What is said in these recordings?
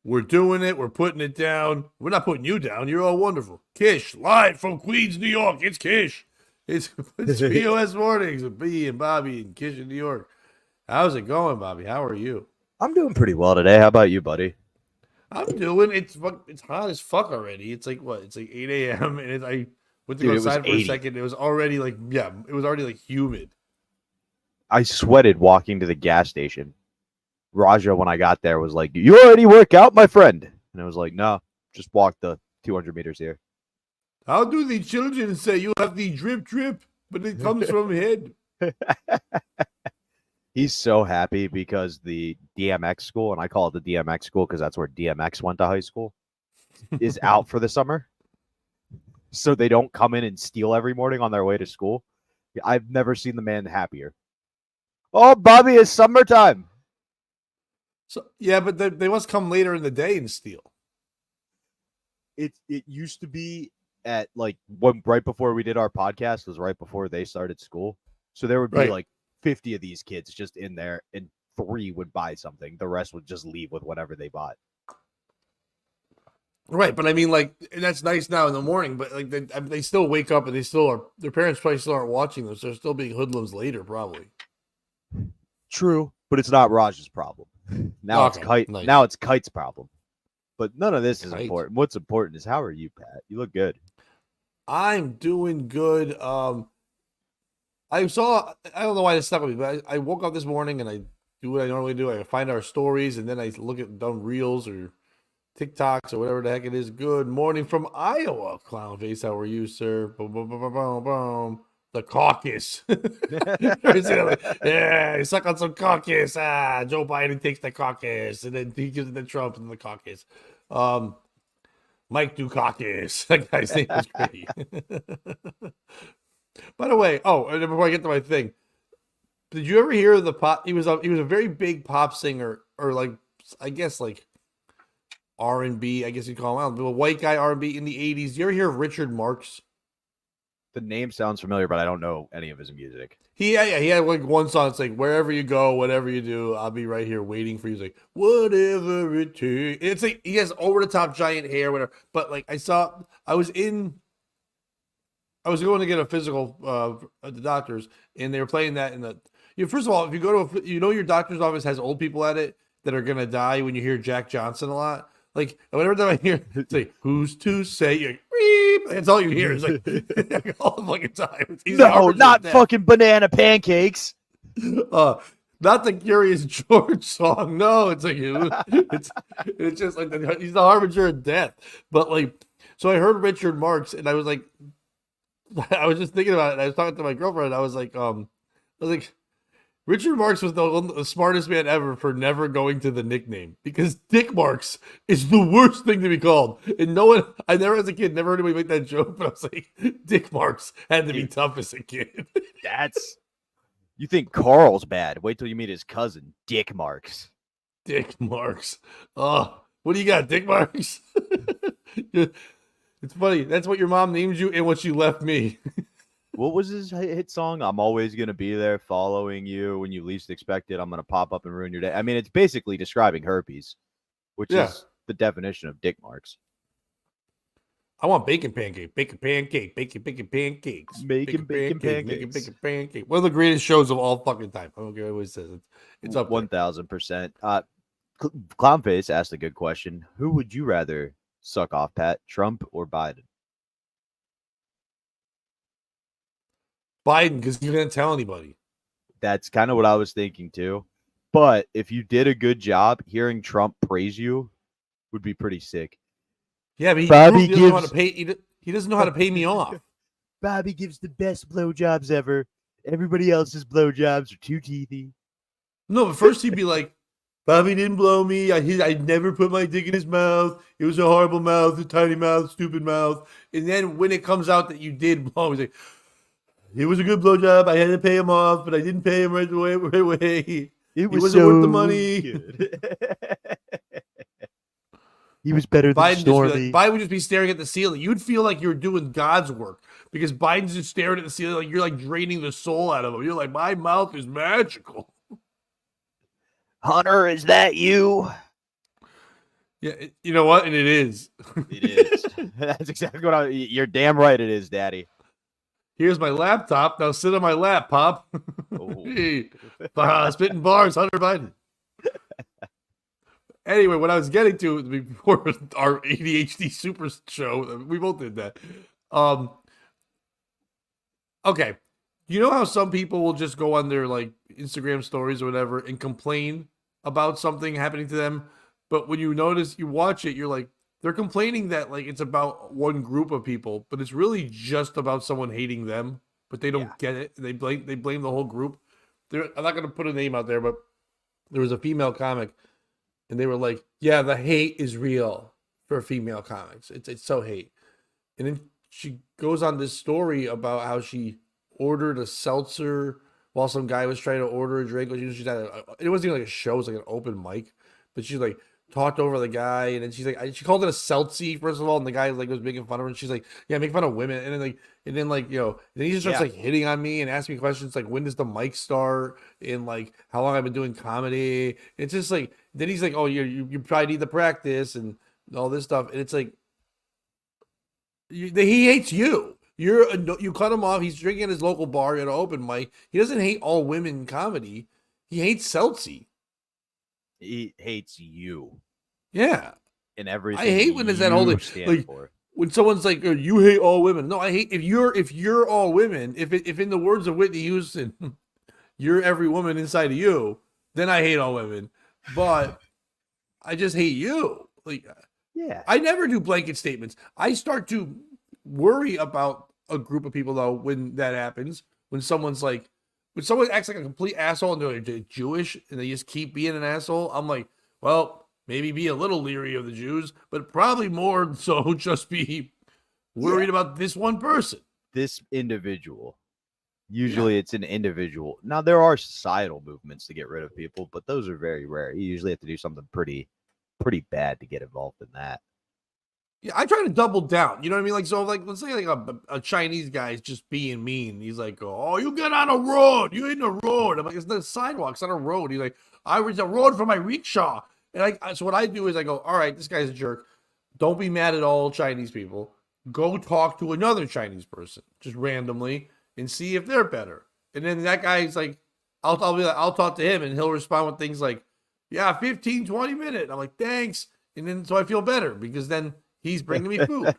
We're doing it. We're putting it down. We're not putting you down. You're all wonderful. Kish, live from Queens, New York. It's Kish. It's POS mornings with B and Bobby and Kish in New York. How's it going, Bobby? How are you? I'm doing pretty well today. How about you, buddy? I'm doing. It's hot as fuck already. It's like what? It's like 8 a.m. and I went to go Dude, it was outside for a 80. second. It was already like it was already like humid. I sweated walking to the gas station. Raja, when I got there, was like, "You already work out, my friend?" And I was like, "No, just walk the 200 meters here." How do the children say you have the drip drip, but it comes from head? He's so happy because the DMX school, and I call it the DMX school because that's where DMX went to high school, is out for the summer. So they don't come in and steal every morning on their way to school. I've never seen the man happier. Oh, Bobby, it's summertime. So yeah, but they must come later in the day and steal. It used to be at like when right before we did our podcast was right before they started school. So there would be like 50 of these kids just in there, and 3 would buy something. The rest would just leave with whatever they bought. Right, but I mean, like, and that's nice now in the morning, but like they still wake up and they still are. Their parents probably still aren't watching them, so they're still being hoodlums later, probably. True, but it's not Raj's problem. Now Okay, it's Kite. nice. Now it's Kite's problem. But none of this is Kite. important. What's important is how are you, Pat? You look good. I'm doing good. I don't know why this stuck with me, but I woke up this morning and I do what I normally do. I find our stories and then I look at dumb reels or TikToks or whatever the heck it is. Good morning from Iowa, clown face. How are you, sir? Boom, boom, boom, boom, boom, boom. The caucus. Yeah, you suck on some caucus. Joe Biden takes the caucus and then he gives it to Trump in the caucus. Mike Dukakis. That guy's name was great. By the way, and before I get to my thing, did you ever hear the pop? He was a very big pop singer, or like I guess like R&B. I guess you call him. A white guy R&B in the '80s. Did you ever hear of Richard Marx? The name sounds familiar, but I don't know any of his music. He had like one song. It's like wherever you go, whatever you do, I'll be right here waiting for you. He's like whatever it takes. It's like he has over the top giant hair, whatever. But like I was going to get a physical at the doctor's, and they were playing that in the. First of all, if you go to your doctor's office has old people at it that are gonna die when you hear Jack Johnson a lot. Like whenever I hear, it's like who's to say? You're like, beep. That's all you hear. It's like all the fucking time. No, not fucking banana pancakes. Not the Curious George song. No, it's like it's just like he's the harbinger of death. But like, so I heard Richard Marx, and I was like. I was just thinking about it. And I was talking to my girlfriend. I was like, Richard Marx was the smartest man ever for never going to the nickname, because Dick Marx is the worst thing to be called. And I never as a kid, never heard anybody make that joke, but I was like, Dick Marx had to be tough as a kid. You think Carl's bad. Wait till you meet his cousin, Dick Marx. Dick Marx. Oh, what do you got, Dick Marx? It's funny. That's what your mom named you and what she left me. What was his hit song? I'm always going to be there following you when you least expect it. I'm going to pop up and ruin your day. I mean, it's basically describing herpes, which is the definition of Dick Marks. I want bacon pancake, bacon pancake, bacon pancakes. Bacon pancakes. Bacon pancake. One of the greatest shows of all fucking time. I don't care what it says. It's up 1,000%. Clownface asked a good question. Who would you rather suck off, Pat? Trump or Biden? Biden, because he didn't tell anybody. That's kind of what I was thinking too. But if you did a good job, hearing Trump praise you would be pretty sick. Yeah, but he doesn't know how to pay. He doesn't know how to pay me off. Bobby gives the best blowjobs ever. Everybody else's blowjobs are too teethy. No, but first he'd be like, Bobby didn't blow me. I never put my dick in his mouth. It was a horrible mouth, a tiny mouth, stupid mouth. And then when it comes out that you did blow, he's like, it was a good blowjob. I had to pay him off, but I didn't pay him right away. It wasn't worth the money. He was better than Stormy. Biden would just be staring at the ceiling. You'd feel like you're doing God's work because Biden's just staring at the ceiling like you're like draining the soul out of him. You're like, my mouth is magical. Hunter, is that you? Yeah, you know what? And it is. It is. That's exactly what you're damn right it is, Daddy. Here's my laptop. Now sit on my lap, Pop. Oh. Hey, spitting bars, Hunter Biden. Anyway, what I was getting to before our ADHD super show, we both did that. Okay, you know how some people will just go on their like Instagram stories or whatever and complain about something happening to them, but when you notice, you watch it, you're like, they're complaining that like it's about one group of people, but it's really just about someone hating them, but they don't get it. They blame the whole group. I'm not gonna put a name out there, but there was a female comic, and they were like, "Yeah, the hate is real for female comics. It's so hate." And then she goes on this story about how she ordered a seltzer while some guy was trying to order a drink. She's at it wasn't even like a show; it was like an open mic. But she's like talked over the guy, and then she's like, she called it a seltzy first of all, and the guy like was making fun of her. And she's like, "Yeah, make fun of women." And then then he just starts like hitting on me and asking me questions like, "When does the mic start?" And like, "How long I've been doing comedy?" It's just like then he's like, "Oh, you probably need the practice and all this stuff," and it's like. He hates you. You cut him off. He's drinking at his local bar at an open mic. He doesn't hate all women comedy. He hates Seltzy. He hates you. Yeah. And everything. I hate when there's that whole thing. Like when someone's like, oh, "You hate all women." No, I hate if you're all women. If in the words of Whitney Houston, you're every woman inside of you. Then I hate all women. But I just hate you. Like. Yeah. I never do blanket statements. I start to worry about a group of people though when that happens. When someone acts like a complete asshole and they're Jewish and they just keep being an asshole, I'm like, well, maybe be a little leery of the Jews, but probably more so just be worried about this one person. This individual. Usually it's an individual. Now there are societal movements to get rid of people, but those are very rare. You usually have to do something pretty bad to get involved in that. Yeah, I try to double down. You know what I mean? Like, so, like, let's say like a Chinese guy is just being mean. He's like, "Oh, you get on a road. You in the road." I'm like, "It's the sidewalk. It's not a road." He's like, "I was a road for my rickshaw." And so what I do is I go, "All right, this guy's a jerk. Don't be mad at all Chinese people. Go talk to another Chinese person just randomly and see if they're better." And then that guy's like, I'll be like, I'll talk to him and he'll respond with things like, "Yeah, 15, 20 minutes." I'm like, "Thanks." And then so I feel better because then he's bringing me food.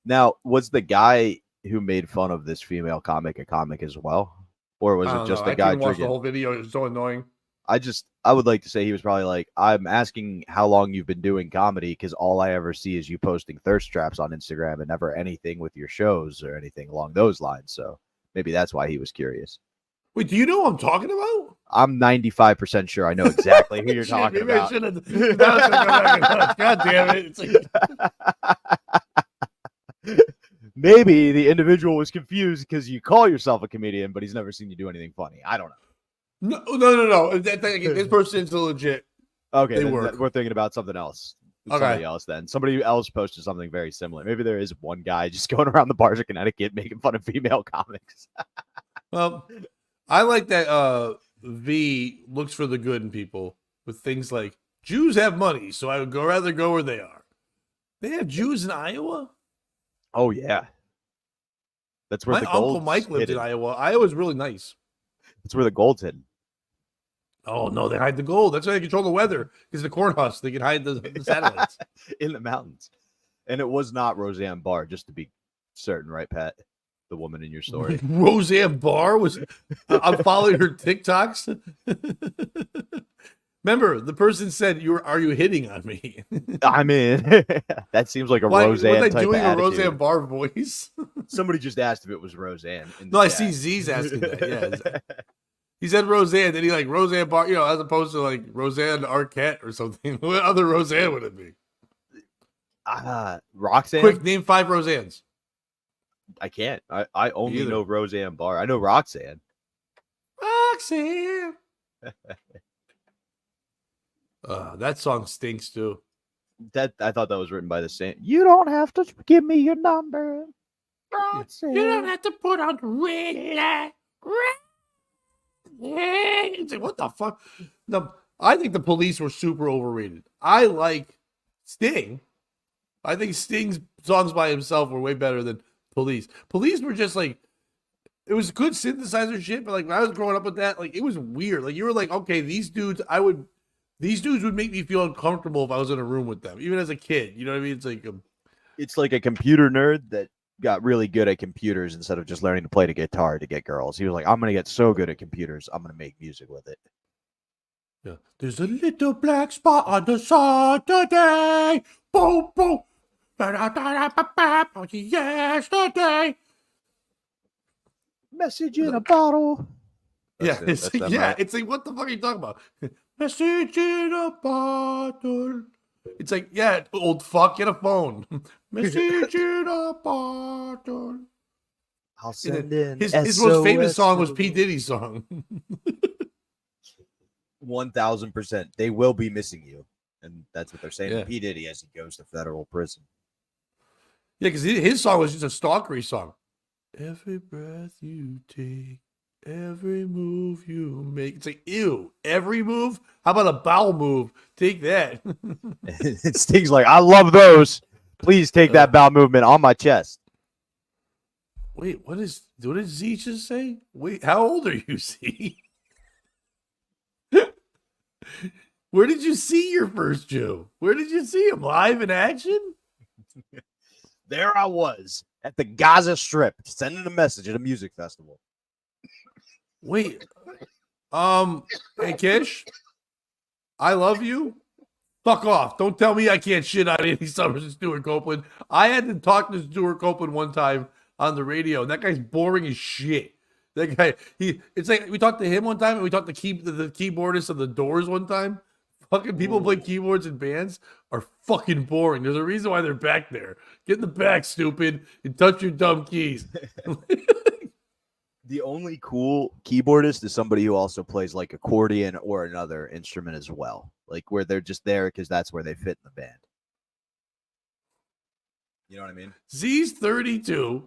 Now, was the guy who made fun of this female comic a comic as well? Or was it just the guy drinking? I watched the whole video. It was so annoying. I would like to say he was probably like, "I'm asking how long you've been doing comedy because all I ever see is you posting thirst traps on Instagram and never anything with your shows or anything along those lines." So maybe that's why he was curious. Wait, do you know what I'm talking about? I'm 95% sure I know exactly who you're talking about. God damn it. It's like... Maybe the individual was confused because you call yourself a comedian, but he's never seen you do anything funny. I don't know. No. This person's legit. Okay, we're thinking about something else. Somebody else then. Somebody else posted something very similar. Maybe there is one guy just going around the bars of Connecticut making fun of female comics. Well, I like that V looks for the good in people with things like Jews have money, so I would rather go where they are. They have Jews in Iowa? Oh yeah. That's where my Uncle Mike lived in Iowa. Iowa's really nice. That's where the gold's hidden. Oh no, they hide the gold. That's why they control the weather. Because the corn husk, they can hide the satellites. In the mountains. And it was not Roseanne Barr, just to be certain, right, Pat? The woman in your story. Roseanne Barr was. I'm following her TikToks. Remember, the person said, "Are you hitting on me?" I mean, that seems like a Roseanne was I type doing of a attitude. Roseanne Barr voice? Somebody just asked if it was Roseanne. No, I see Z's asking that. Yeah, he said Roseanne. Then he like Roseanne Barr, as opposed to like Roseanne Arquette or something. What other Roseanne would it be? Roxanne. Quick, name 5 Roseannes. I can't. I only know Roseanne Barr. I know Roxanne. Roxanne. That song stinks too. That I thought that was written by the same. You don't have to give me your number. Roxanne. You don't have to put on the red light. Yeah. It's like, what the fuck? I think the Police were super overrated. I like Sting. I think Sting's songs by himself were way better than Police. Police were just like, it was good synthesizer shit, but like when I was growing up with that, like it was weird. Like you were like, okay, these dudes would make me feel uncomfortable if I was in a room with them, even as a kid. You know what I mean? It's like It's like a computer nerd that got really good at computers instead of just learning to play the guitar to get girls. He was like, I'm going to get so good at computers, I'm going to make music with it. yeah. There's a little black spot on the Saturday. Boom, boom. Yesterday. Message in a bottle. Yeah, That's it's like, yeah, it's like, what the fuck are you talking about? Message in a bottle. It's like, yeah, old fuck, get a phone. Message in a bottle. I'll send in his most famous song was P. Diddy's song. 1000%. They will be missing you. And that's what they're saying Yeah. to P. Diddy as he goes to federal prison. Yeah, because his song was just a stalkery song. Every breath you take, every move you make. It's like, ew, every move? How about a bowel move? Take that. And Sting's like, I love those. Please take that bowel movement on my chest. Wait, what did Z just say? Wait, how old are you, Z? Where did you see your first Jew? Where did you see him? Live in action? There I was at the Gaza Strip sending a message at a music festival. Wait. Hey Kish, I love you. Fuck off. Don't tell me I can't shit on Andy Summers and Stuart Copeland. I had to talk to Stuart Copeland one time on the radio, and that guy's boring as shit. That guy, it's like we talked to him one time, and we talked to the keyboardist of the Doors one time. Fucking people play keyboards in bands are fucking boring. There's a reason why they're back there. Get in the back, stupid, and touch your dumb keys. The only cool keyboardist is somebody who also plays like accordion or another instrument as well. Like where they're just there because that's where they fit in the band. You know what I mean? Z's 32.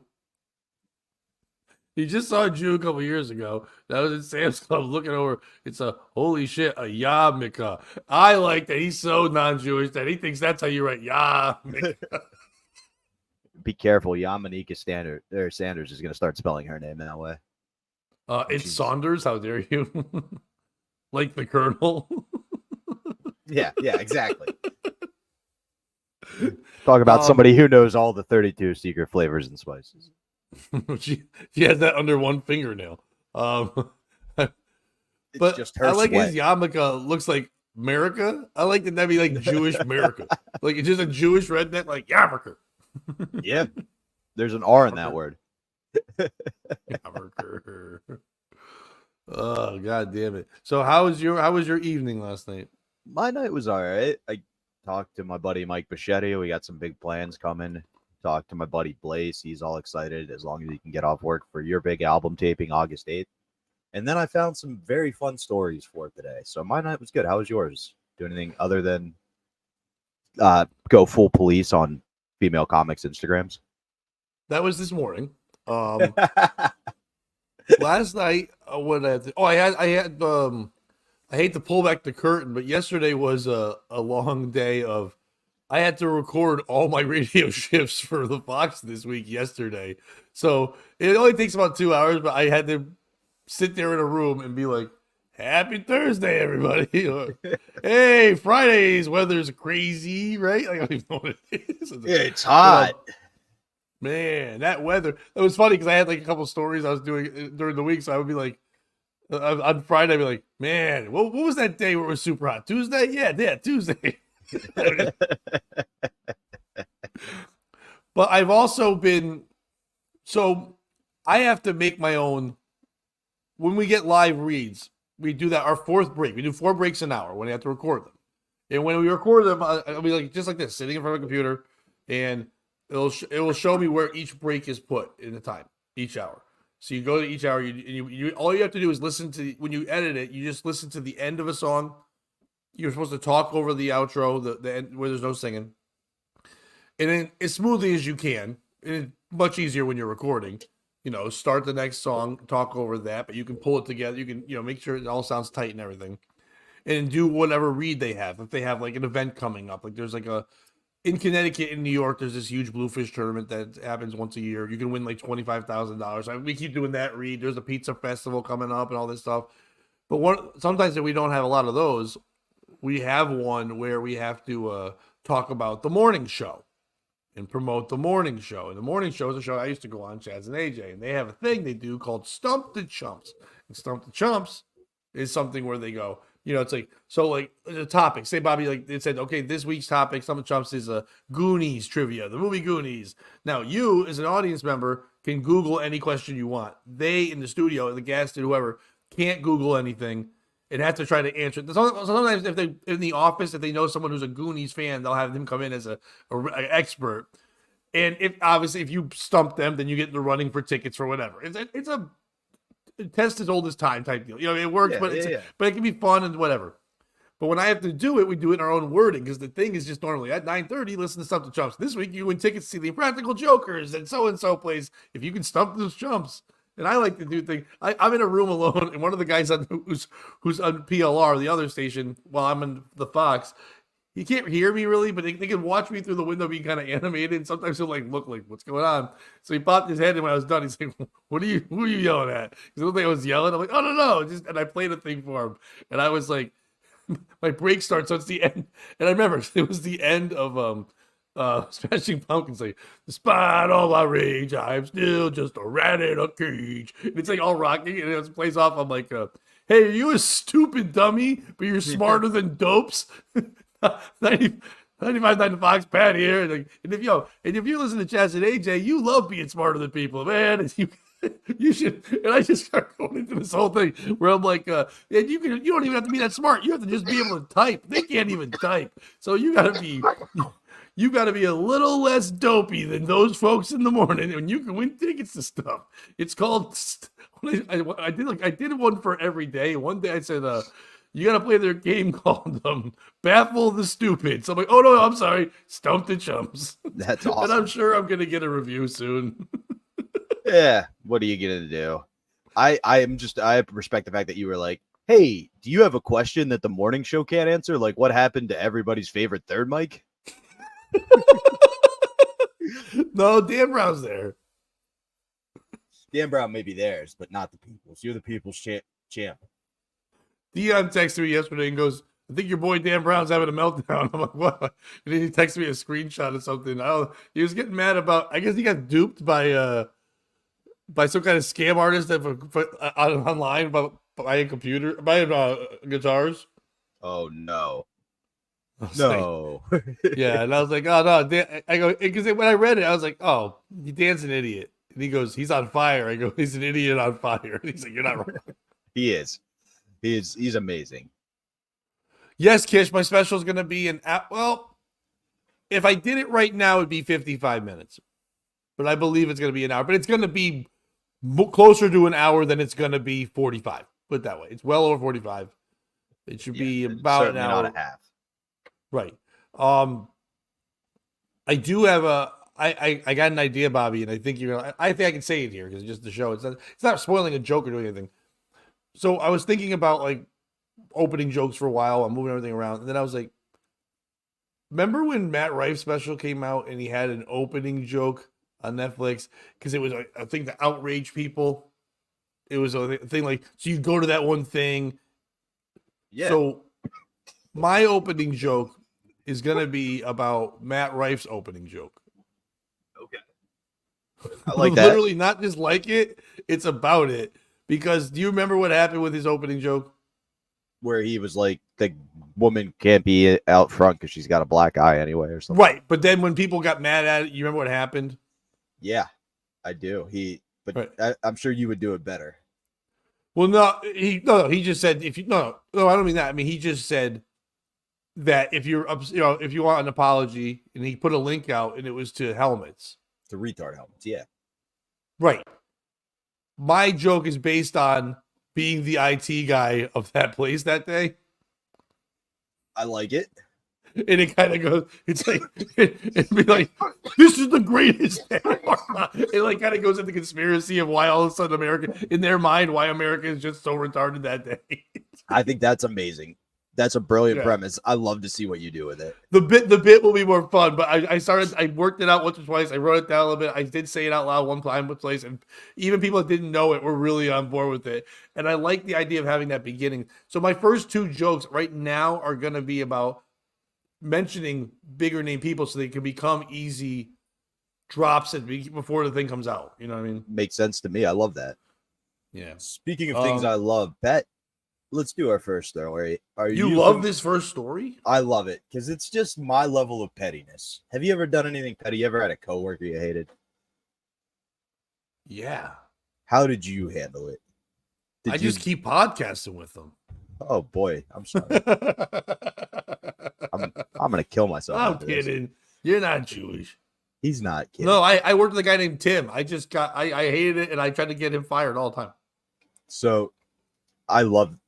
He just saw a Jew a couple years ago. That was in Sam's Club looking over. It's a holy shit, a yarmulke. I like that he's so non-Jewish that he thinks that's how you write yarmulke. Be careful, Yamanika Sanders is going to start spelling her name that way. It's Saunders. How dare you? Like the Colonel. Yeah, exactly. Talk about somebody who knows all the 32 secret flavors and spices. she has that under one fingernail. But just her I like sweat. his yarmulke. Looks like America. I like that. That'd be like Jewish America. Like it's just a Jewish redneck, like yarmulke. Yeah, there's an R in that word. Yarmulke. Oh god damn it! So how was your evening last night? My night was all right. I talked to my buddy Mike Bichetti. We got some big plans coming. Talked to my buddy Blaze. He's all excited as long as he can get off work for your big album taping August 8th. And then I found some very fun stories for today. So my night was good. How was yours? Do anything other than go full police on female comics Instagrams? That was this morning. Last night, what I hate to pull back the curtain, but yesterday was a long day of. I had to record all my radio shifts for the Fox this week yesterday. So it only takes about 2 hours, but I had to sit there in a room and be like, happy Thursday, everybody. Or, hey, Friday's weather's crazy, right? Like, I don't even know what it is. It's hot. Man, that weather. It was funny because I had like a couple stories I was doing during the week. So I would be like, on Friday, I'd be like, man, what was that day where it was super hot? Tuesday? Yeah, Tuesday. But I've also been, so I have to make my own. When we get live reads, we do that our fourth break. We do 4 breaks an hour when we have to record them. And when we record them, I'll be like just like this, sitting in front of a computer, and it will show me where each break is put in the time, each hour. So you go to each hour, you all you have to do is listen to, when you edit it, you just listen to the end of a song. You're supposed to talk over the outro, the end where there's no singing, and then as smoothly as you can. And it's much easier when you're recording. Start the next song, talk over that, but you can pull it together. You can, make sure it all sounds tight and everything. and do whatever read they have. If they have like an event coming up, like there's like in Connecticut, in New York, there's this huge bluefish tournament that happens once a year. You can win like $25,000. We keep doing that read. There's a pizza festival coming up and all this stuff. But sometimes if we don't have a lot of those, we have one where we have to talk about the morning show and promote the morning show. And the morning show is a show I used to go on, Chaz and AJ, and they have a thing they do called Stump the Chumps. And Stump the Chumps is something where they go, it's like, so like the topic, say Bobby, like it said, okay, this week's topic, Stump the Chumps is Goonies trivia, the movie Goonies. Now you as an audience member can Google any question you want. They in the studio, the guest and whoever, can't Google anything and have to try to answer it. Sometimes if they in the office, if they know someone who's a Goonies fan, they'll have them come in as a expert. And if you stump them, then you get the running for tickets for whatever. It's a test as old as time type deal. It works, but it can be fun and whatever. But when I have to do it, we do it in our own wording because the thing is just normally at 9:30, listen to Stump the Chumps. This week you win tickets to see the Impractical Jokers and so plays. If you can stump those chumps. And I like to do things. I'm in a room alone, and one of the guys who's on PLR, the other station, while I'm in the Fox, he can't hear me really, but they can watch me through the window being kind of animated. And sometimes he'll like look like, what's going on? So he popped his head, and when I was done, he's like, who are you yelling at? Because the thing I was yelling, I'm like, oh no, and I played a thing for him, and I was like, my break starts, so it's the end, and I remember it was the end of Smashing Pumpkins, like, despite all my rage, I'm still just a rat in a cage. And it's like all rocking, and it plays off. I'm like, hey, are you a stupid dummy, but you're smarter than dopes? 95.9 Fox, Pat here. And if you listen to Chaz and AJ, you love being smarter than people, man. And you should. And I just start going into this whole thing where I'm like, and you don't even have to be that smart. You have to just be able to type. They can't even type, so you got to be. You got to be a little less dopey than those folks in the morning, and you can win tickets to stuff. It's called. I did one for every day. One day I said, you got to play their game called Baffle the Stupid. So I'm like, oh no, I'm sorry, Stump the Chumps. That's awesome. And I'm sure I'm gonna get a review soon. Yeah, what are you gonna do? I respect the fact that you were like, hey, do you have a question that the morning show can't answer? Like, what happened to everybody's favorite third mic? No, Dan Brown's there. Dan Brown may be theirs, but not the people's. You're the people's champ. Dion texted me yesterday and goes, I think your boy Dan Brown's having a meltdown. I'm like, what? And then he texted me a screenshot of something. He was getting mad about, I guess he got duped by some kind of scam artist that online about buying guitars. Oh no. No. Yeah, and I was like, oh no. Dan, I go, because when I read it, I was like, oh, Dan's an idiot. And he goes, he's on fire. I go, he's an idiot on fire. And he's like, you're not wrong. He is. He's amazing. Yes, Kish, my special is going to be well, if I did it right now, it'd be 55 minutes. But I believe it's going to be an hour. But it's going to be closer to an hour than it's going to be 45. Put it that way. It's well over 45. It should be about an hour. Not a half. Right. I do have I got an idea, Bobby, and I think I think I can say it here because it's just the show. It's not spoiling a joke or doing anything. So I was thinking about like opening jokes for a while. I'm moving everything around, and then I was like, remember when Matt Rife's special came out and he had an opening joke on Netflix because it was a thing to outrage people. It was a thing like, so you go to that one thing. Yeah. So my opening joke is going to be about Matt Rife's opening joke. Okay. I like that. Literally not just like it. It's about it. Because do you remember what happened with his opening joke? Where he was like, the woman can't be out front because she's got a black eye anyway or something. Right. But then when people got mad at it, you remember what happened? Yeah, I do. But right. I'm sure you would do it better. Well, he just said, I don't mean that. I mean, he just said that if you want an apology, and he put a link out and it was to helmets. To retard helmets. Yeah. Right. My joke is based on being the IT guy of that place that day. I like it. And it kind of goes, it's like, it'd be like, this is the greatest day. It like kind of goes into conspiracy of why all of a sudden in their mind, why America is just so retarded that day. I think that's amazing. That's a brilliant Yeah. premise. I love to see what you do with it. The bit will be more fun, but I worked it out once or twice. I wrote it down a little bit. I did say it out loud one time with place, and even people that didn't know it were really on board with it. And I like the idea of having that beginning. So my first two jokes right now are going to be about mentioning bigger name people so they can become easy drops before the thing comes out. You know what I mean? Makes sense to me. I love that. Yeah. Speaking of things I love, Bet, let's do our first story. You love this first story? I love it because it's just my level of pettiness. Have you ever done anything petty? You ever had a coworker you hated? Yeah. How did you handle it? I just keep podcasting with them. Oh boy, I'm sorry. I'm gonna kill myself. I'm kidding. You're not Jewish. He's not kidding. No, I worked with a guy named Tim. I hated it, and I tried to get him fired all the time. So I love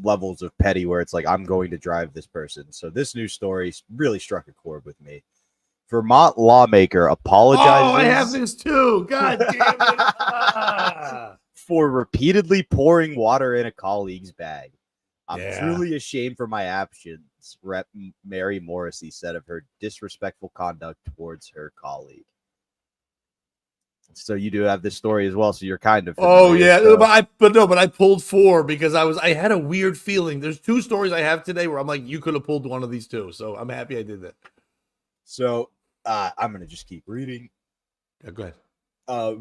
levels of petty where it's like I'm going to drive this person. So this new story really struck a chord with me. Vermont lawmaker apologizes. Oh, I have this too. God damn it. For repeatedly pouring water in a colleague's bag. I'm Yeah. truly ashamed for my actions, Rep. Mary Morrissey said of her disrespectful conduct towards her colleague. So you do have this story as well, so you're kind of Oh yeah, so. but I pulled 4 because I had a weird feeling. There's 2 stories I have today where I'm like, you could have pulled one of these 2. So I'm happy I did that. So I'm gonna just keep reading. Yeah, go ahead.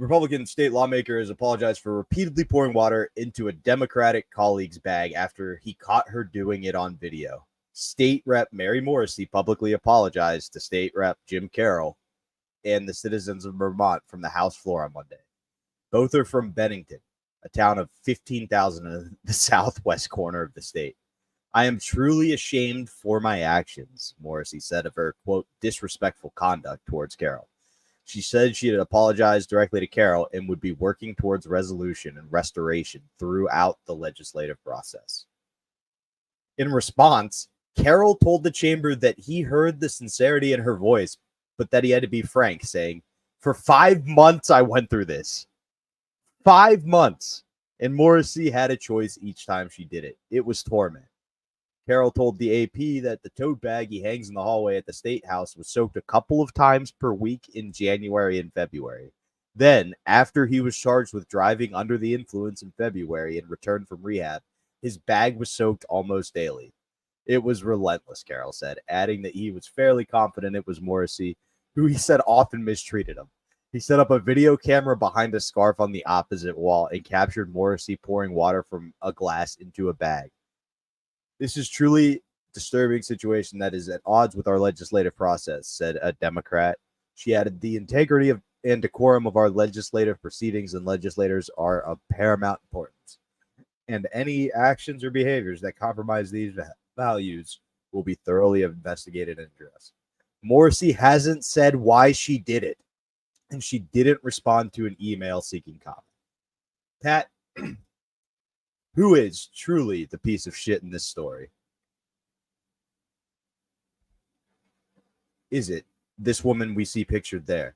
Republican state lawmaker has apologized for repeatedly pouring water into a Democratic colleague's bag after he caught her doing it on video. State Rep. Mary Morrissey publicly apologized to State Rep. Jim Carroll and the citizens of Vermont from the House floor on Monday. Both are from Bennington, a town of 15,000 in the southwest corner of the state. I am truly ashamed for my actions, Morrissey said of her, quote, disrespectful conduct towards Carroll. She said she had apologized directly to Carroll and would be working towards resolution and restoration throughout the legislative process. In response, Carroll told the chamber that he heard the sincerity in her voice, but that he had to be frank, saying, "For 5 months I went through this. 5 months." And Morrissey had a choice each time she did it. It was torment. Carroll told the AP that the tote bag he hangs in the hallway at the State House was soaked a couple of times per week in January and February. Then, after he was charged with driving under the influence in February and returned from rehab, his bag was soaked almost daily. It was relentless, Carroll said, adding that he was fairly confident it was Morrissey, who he said often mistreated him. He set up a video camera behind a scarf on the opposite wall and captured Morrissey pouring water from a glass into a bag. This is truly disturbing situation that is at odds with our legislative process, said a Democrat. She added, the integrity of and decorum of our legislative proceedings and legislators are of paramount importance. And any actions or behaviors that compromise these values will be thoroughly investigated and addressed. Morrissey hasn't said why she did it, and she didn't respond to an email seeking comment. Pat, who is truly the piece of shit in this story? Is it this woman we see pictured there,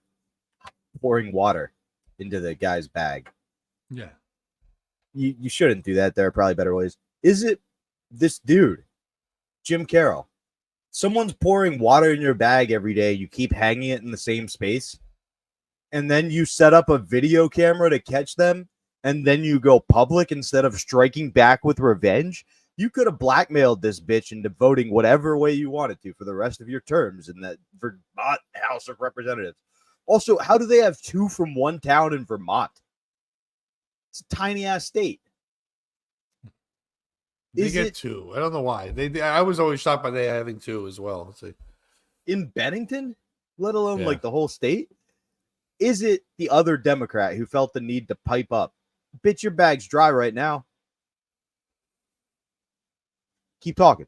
pouring water into the guy's bag? Yeah. You shouldn't do that. There are probably better ways. Is it this dude, Jim Carroll? Someone's pouring water in your bag every day. You keep hanging it in the same space. And then you set up a video camera to catch them. And then you go public instead of striking back with revenge. You could have blackmailed this bitch into voting whatever way you wanted to for the rest of your terms in that Vermont House of Representatives. Also, how do they have 2 from one town in Vermont? It's a tiny ass state. They get 2. I don't know why. I was always shocked by they having 2 as well. Let's see. In Bennington, let alone Yeah. like the whole state? Is it the other Democrat who felt the need to pipe up? Bitch, your bag's dry right now. Keep talking.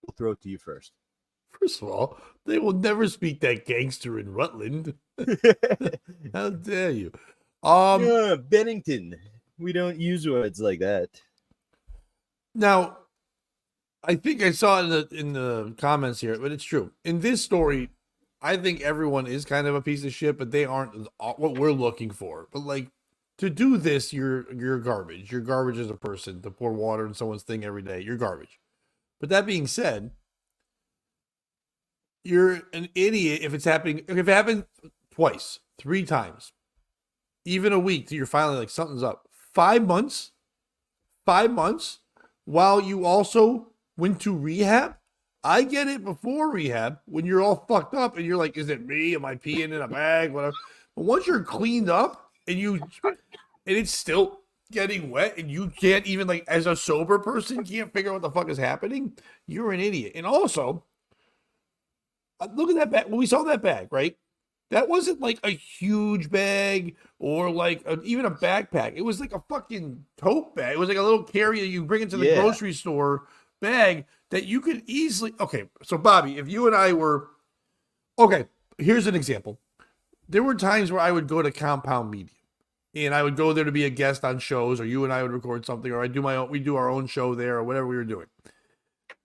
We'll throw it to you first. First of all, they will never speak that gangster in Rutland. How dare you? Yeah, Bennington. We don't use words like that. Now, I think I saw it in the comments here, but it's true. In this story, I think everyone is kind of a piece of shit, but they aren't what we're looking for. But like, to do this, you're garbage. You're garbage as a person to pour water in someone's thing every day. You're garbage. But that being said, you're an idiot if it's happening. If it happened twice, 3 times, even a week, till you're finally like something's up. 5 months, 5 months, while you also went to rehab. I get it before rehab when you're all fucked up and you're like, is it me? Am I peeing in a bag? Whatever. But once you're cleaned up and it's still getting wet and you can't even like as a sober person can't figure out what the fuck is happening, you're an idiot. And also, look at that bag. When we saw that bag, right? That wasn't like a huge bag or like even a backpack. It was like a fucking tote bag. It was like a little carrier you bring into the grocery store bag that you could easily. Okay, so Bobby, if you and I were. Okay, here's an example. There were times where I would go to Compound Media and I would go there to be a guest on shows, or you and I would record something, or we do our own show there, or whatever we were doing.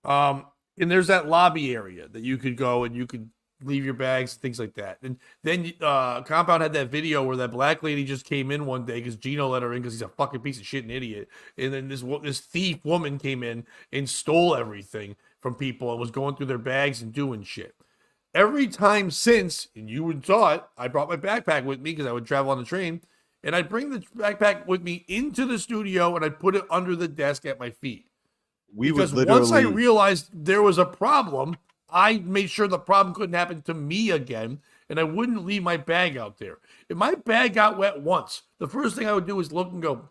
And there's that lobby area that you could go and you could leave your bags, things like that. And then Compound had that video where that black lady just came in one day because Gino let her in because he's a fucking piece of shit and idiot. And then this thief woman came in and stole everything from people and was going through their bags and doing shit. Every time since, and you would saw it, I brought my backpack with me because I would travel on the train, and I'd bring the backpack with me into the studio and I'd put it under the desk at my feet. Because once I realized there was a problem, I made sure the problem couldn't happen to me again, and I wouldn't leave my bag out there. If my bag got wet once, the first thing I would do is look and go,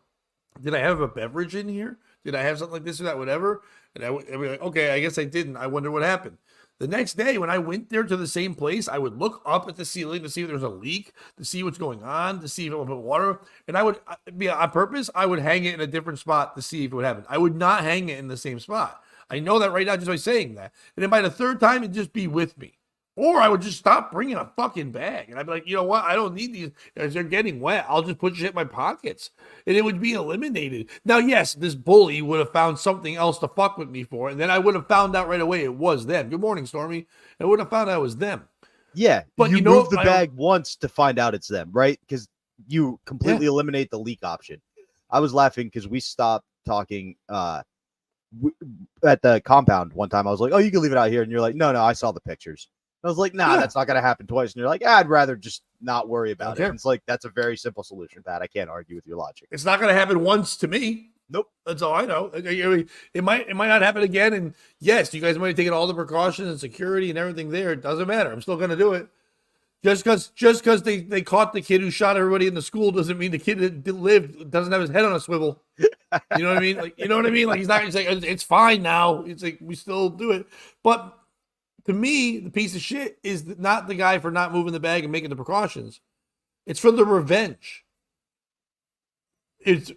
did I have a beverage in here? Did I have something like this or that, whatever? And I'd be like, okay, I guess I didn't. I wonder what happened. The next day, when I went there to the same place, I would look up at the ceiling to see if there's a leak, to see what's going on, to see if it would put water. And I would, on purpose, I would hang it in a different spot to see if it would happen. I would not hang it in the same spot. I know that right now just by saying that. And then by the third time, it'd just be with me. Or I would just stop bringing a fucking bag. And I'd be like, you know what? I don't need these. As they're getting wet, I'll just put shit in my pockets. And it would be eliminated. Now, yes, this bully would have found something else to fuck with me for. And then I would have found out right away it was them. Good morning, Stormy. I would have found out it was them. Yeah, but you move the bag once to find out it's them, right? Because you completely eliminate the leak option. I was laughing because we stopped talking at the compound one time. I was like, oh, you can leave it out here. And you're like, no, I saw the pictures. I was like, nah, that's not going to happen twice. And you're like, I'd rather just not worry about it. And it's like, that's a very simple solution, Pat. I can't argue with your logic. It's not going to happen once to me. Nope. That's all I know. It might not happen again. And yes, you guys might have taken all the precautions and security and everything there. It doesn't matter. I'm still going to do it. Just because they caught the kid who shot everybody in the school doesn't mean the kid that lived doesn't have his head on a swivel. You know what I mean? Like, you know what I mean? Like, he's like, it's fine now. It's like, we still do it. But to me, the piece of shit is not the guy for not moving the bag and making the precautions. It's for the revenge. It's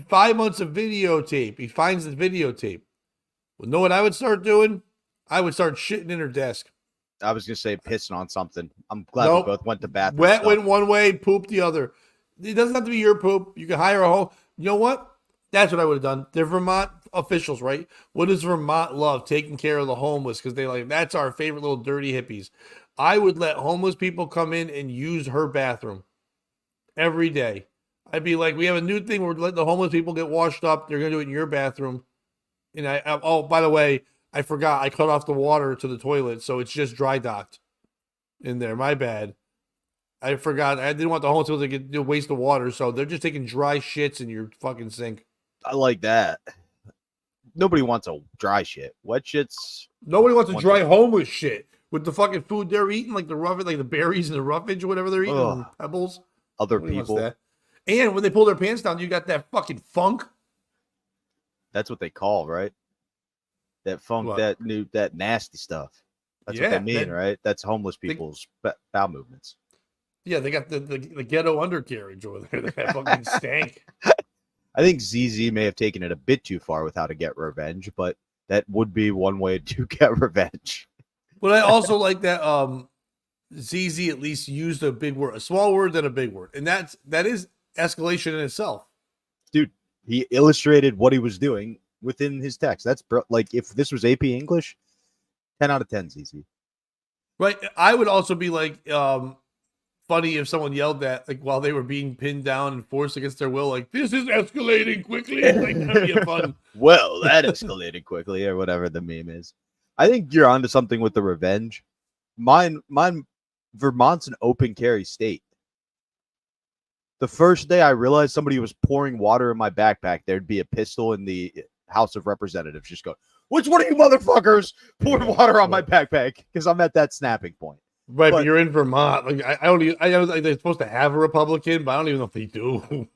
5 months of videotape. He finds the videotape. Well, know what I would start doing? I would start shitting in her desk. I was going to say pissing on something. I'm glad we both went to bathroom. Wet went one way, poop the other. It doesn't have to be your poop. You can hire a whole. You know what? That's what I would have done. They're Vermont officials, right? What does Vermont love? Taking care of the homeless, because they like, that's our favorite little dirty hippies. I would let homeless people come in and use her bathroom every day. I'd be like, we have a new thing where we're letting the homeless people get washed up. They're going to do it in your bathroom. And oh, by the way, I forgot. I cut off the water to the toilet, so it's just dry docked in there. My bad. I forgot. I didn't want the homeless people to get waste of water, so they're just taking dry shits in your fucking sink. I like that. Nobody wants a dry shit. Wet shits. Nobody wants a dry homeless shit with the fucking food they're eating, like the berries and the roughage or whatever they're eating, pebbles. Other people. And when they pull their pants down, you got that fucking funk. That's what they call, right? That funk, what? that nasty stuff. That's what they mean, right? That's homeless people's bowel movements. Yeah, they got the ghetto undercarriage over there. That fucking stank. I think ZZ may have taken it a bit too far with how to get revenge, but that would be one way to get revenge. But I also like that ZZ at least used a big word, a small word, then a big word. And that is escalation in itself. Dude, he illustrated what he was doing within his text. That's like, if this was AP English, 10 out of 10 ZZ. Right. I would also be like, funny if someone yelled that like while they were being pinned down and forced against their will, like this is escalating quickly. Like that'd be a fun. Well, that escalated quickly, or whatever the meme is. I think you're onto something with the revenge. Mine, Vermont's an open carry state. The first day I realized somebody was pouring water in my backpack, there'd be a pistol in the House of Representatives just going, which one of you motherfuckers poured water on my backpack? Because I'm at that snapping point. Right, but you're in Vermont. Like I know like, they're supposed to have a Republican, but I don't even know if they do.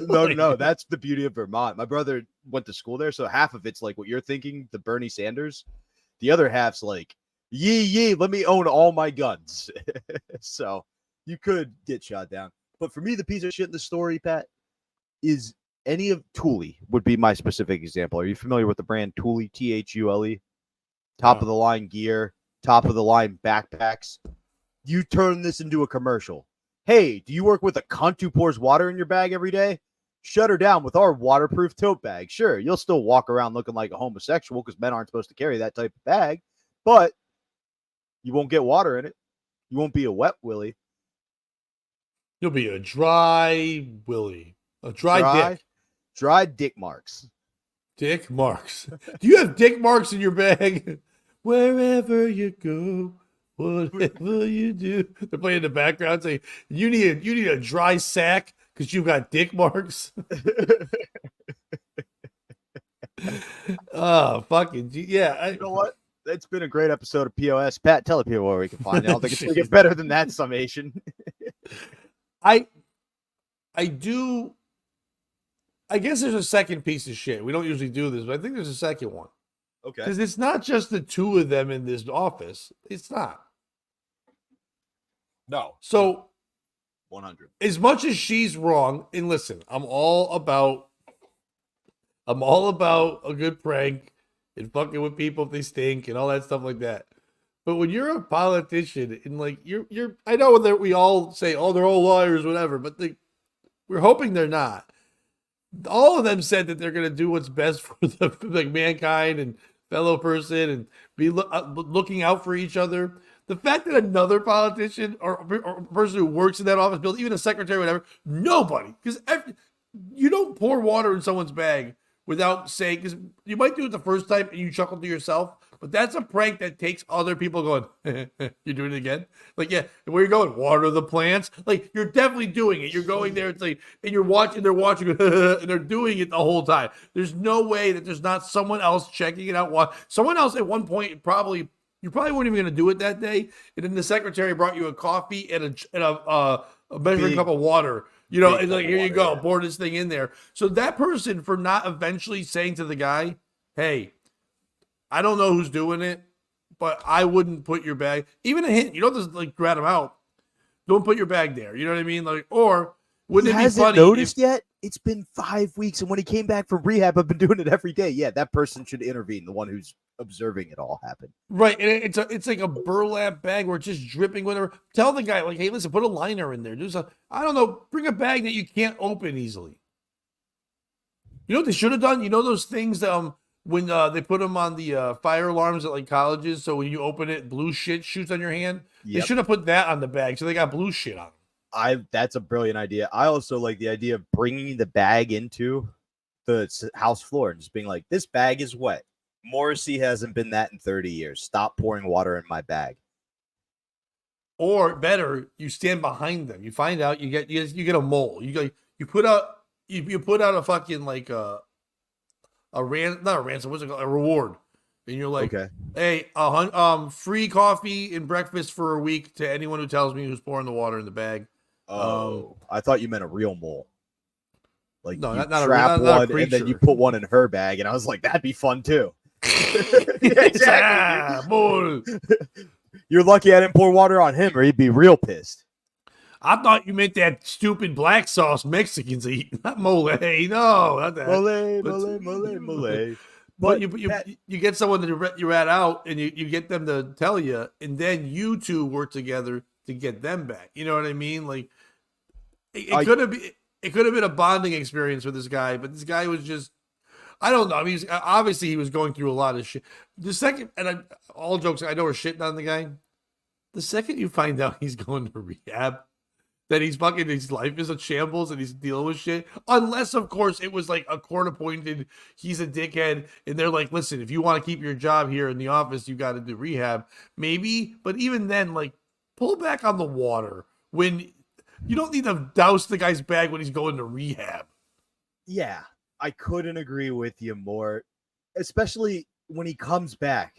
No. That's the beauty of Vermont. My brother went to school there, so half of it's like what you're thinking, the Bernie Sanders. The other half's like, yee, let me own all my guns. So you could get shot down. But for me, the piece of shit in the story, Pat, is any of Thule would be my specific example. Are you familiar with the brand Thule, Thule? Top of the line gear, top of the line backpacks. You turn this into a commercial. Hey, do you work with a cunt who pours water in your bag every day? Shut her down with our waterproof tote bag. Sure, you'll still walk around looking like a homosexual because men aren't supposed to carry that type of bag, but you won't get water in it. You won't be a wet willy. You'll be a dry willy, a dry dick. Dry dick marks. Dick marks. Do you have dick marks in your bag? Wherever you go, whatever you do. They're playing in the background saying, you need a dry sack because you've got dick marks. Oh, fucking yeah. You know what? It's been a great episode of POS. Pat, tell the people where we can find it. I don't think it's going to get better than that summation. I guess there's a second piece of shit. We don't usually do this, but I think there's a second one. Okay. Because it's not just the two of them in this office. It's not. No. So 100. as much as she's wrong, and listen, I'm all about a good prank and fucking with people if they stink and all that stuff like that. But when you're a politician and like you're I know that we all say, oh, they're all liars, whatever, but we're hoping they're not. All of them said that they're going to do what's best for the like mankind and fellow person and be looking out for each other. The fact that another politician or person who works in that office building, even a secretary, whatever, nobody, because you don't pour water in someone's bag without saying, because you might do it the first time and you chuckle to yourself, but that's a prank that takes other people going, you're doing it again? Like, yeah, where you going? Water the plants? Like, you're definitely doing it. You're going there, it's like, and they're watching, and they're doing it the whole time. There's no way that there's not someone else checking it out. Someone else at one point you probably weren't even going to do it that day, and then the secretary brought you a coffee and a measuring cup of water. You know, it's like, here you go, pour this thing in there. So that person, for not eventually saying to the guy, hey, I don't know who's doing it, but I wouldn't put your bag, even a hint, you don't just like rat him out. Don't put your bag there. You know what I mean? Like, or wouldn't it be funny? Noticed yet? It's been 5 weeks, and when he came back from rehab, I've been doing it every day. Yeah, that person should intervene, the one who's observing it all happen. Right, and it's like a burlap bag where it's just dripping. Whatever. Tell the guy, like, hey, listen, put a liner in there. Do something. I don't know. Bring a bag that you can't open easily. You know what they should have done? You know those things that when they put them on the fire alarms at like colleges, so when you open it, blue shit shoots on your hand. Yep. They should have put that on the bag, so they got blue shit on them. That's a brilliant idea. I also like the idea of bringing the bag into the house floor and just being like, this bag is wet. Morrissey hasn't been that in 30 years. Stop pouring water in my bag. Or better, you stand behind them. You find out you get a mole. You put out a fucking like not a ransom, what's it called? A reward. And you're like, okay, hey, free coffee and breakfast for a week to anyone who tells me who's pouring the water in the bag. Oh, I thought you meant a real mole. Like, no, you not trap one and then you put one in her bag, and I was like, that'd be fun too. Exactly. Mole. You're lucky I didn't pour water on him, or he'd be real pissed. I thought you meant that stupid black sauce Mexicans eat, not mole. Hey, no, not that. Mole. But you get someone that you rat out, and you get them to tell you, and then you two work together to get them back. You know what I mean? Like it could have been a bonding experience with this guy, but this guy was just, I don't know. I mean, obviously he was going through a lot of shit. The second, and all jokes, I know we're shitting on the guy. The second you find out he's going to rehab, that he's fucking, his life is a shambles and he's dealing with shit. Unless, of course, it was like a court appointed, he's a dickhead, and they're like, listen, if you want to keep your job here in the office, you got to do rehab. Maybe, but even then, like, pull back on the water when you don't need to douse the guy's bag when he's going to rehab. Yeah, I couldn't agree with you more, especially when he comes back.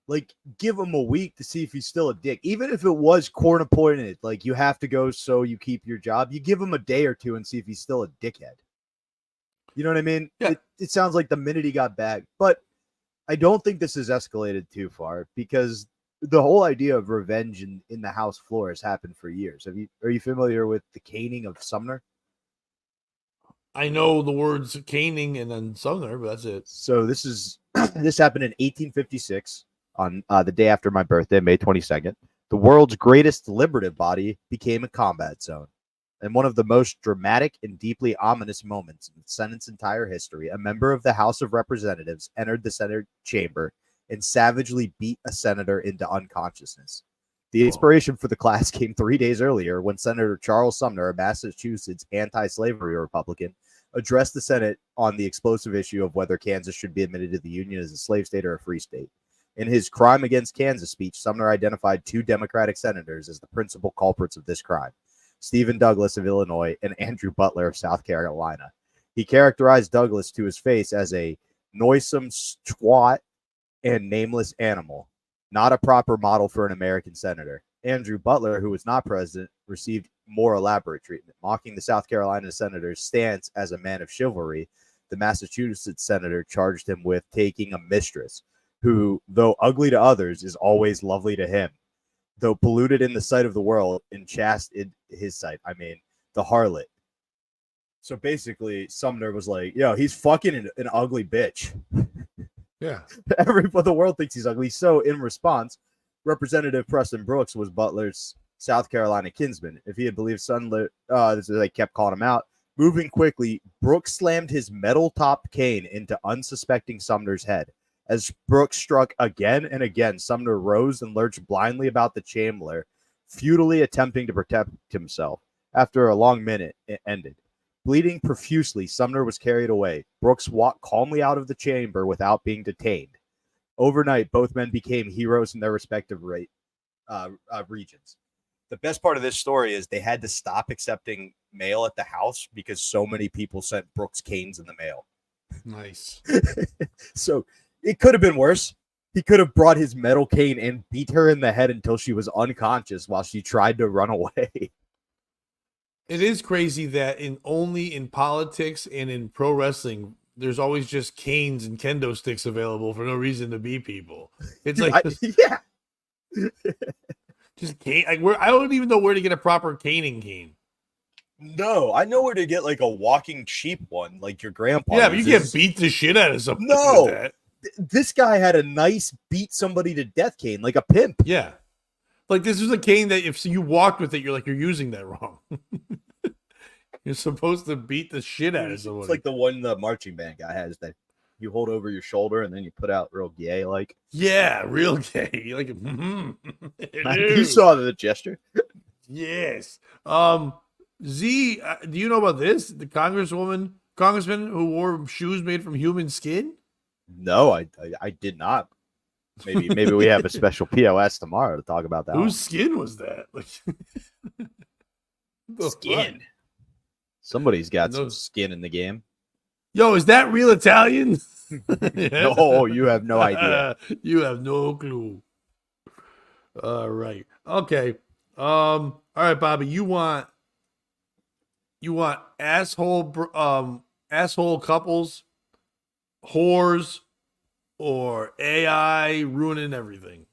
Like, give him a week to see if he's still a dick. Even if it was court appointed, like, you have to go so you keep your job. You give him a day or two and see if he's still a dickhead. You know what I mean? Yeah. It sounds like the minute he got back. But I don't think this has escalated too far because the whole idea of revenge in the House floor has happened for years. Are you familiar with the caning of Sumner? I know the words caning and then Sumner, but that's it. So this happened in 1856 on the day after my birthday, May 22nd. The world's greatest deliberative body became a combat zone. And one of the most dramatic and deeply ominous moments in the Senate's entire history, a member of the House of Representatives entered the Senate chamber and savagely beat a senator into unconsciousness. The inspiration for the class came 3 days earlier when Senator Charles Sumner, a Massachusetts anti-slavery Republican, addressed the Senate on the explosive issue of whether Kansas should be admitted to the Union as a slave state or a free state. In his Crime Against Kansas speech, Sumner identified 2 Democratic senators as the principal culprits of this crime, Stephen Douglas of Illinois and Andrew Butler of South Carolina. He characterized Douglas to his face as a noisome twat and nameless animal, not a proper model for an American senator. Andrew Butler, who was not president, received more elaborate treatment. Mocking the South Carolina senator's stance as a man of chivalry, the Massachusetts senator charged him with taking a mistress who, though ugly to others, is always lovely to him. Though polluted in the sight of the world and chaste in his sight. I mean, the harlot. So basically, Sumner was like, yo, he's fucking an ugly bitch. Yeah. Everybody, the world thinks he's ugly. So in response, Representative Preston Brooks was Butler's South Carolina kinsman. If he had believed Sumner, they kept calling him out. Moving quickly, Brooks slammed his metal-topped cane into unsuspecting Sumner's head. As Brooks struck again and again, Sumner rose and lurched blindly about the chamber, futilely attempting to protect himself. After a long minute, it ended. Bleeding profusely, Sumner was carried away. Brooks walked calmly out of the chamber without being detained. Overnight, both men became heroes in their respective regions. The best part of this story is they had to stop accepting mail at the house because so many people sent Brooks canes in the mail. Nice. So it could have been worse. He could have brought his metal cane and beat her in the head until she was unconscious while she tried to run away. It is crazy that only in politics and in pro wrestling, there's always just canes and kendo sticks available for no reason to beat people. It's like, yeah. just cane. Like, I don't even know where to get a proper caning cane. No, I know where to get like a walking cheap one, like your grandpa. Yeah, but you can't beat the shit out of somebody. No, with that. This guy had a nice beat somebody to death cane, like a pimp. Yeah, like this was a cane that if you walked with it, you're using that wrong. You're supposed to beat the shit out of somebody. It's like the one the marching band guy has that you hold over your shoulder and then you put out real gay, like. Yeah, real gay. Like, you saw the gesture. Yes. Z, do you know about this? The congressman who wore shoes made from human skin? No, I did not. Maybe we have a special POS tomorrow to talk about that. Whose skin was that? Like, skin. Somebody's got some skin in the game. Yo, is that real Italian? No, you have no idea. You have no clue. All right. Okay. All right, Bobby. You want asshole couples, whores, or AI ruining everything?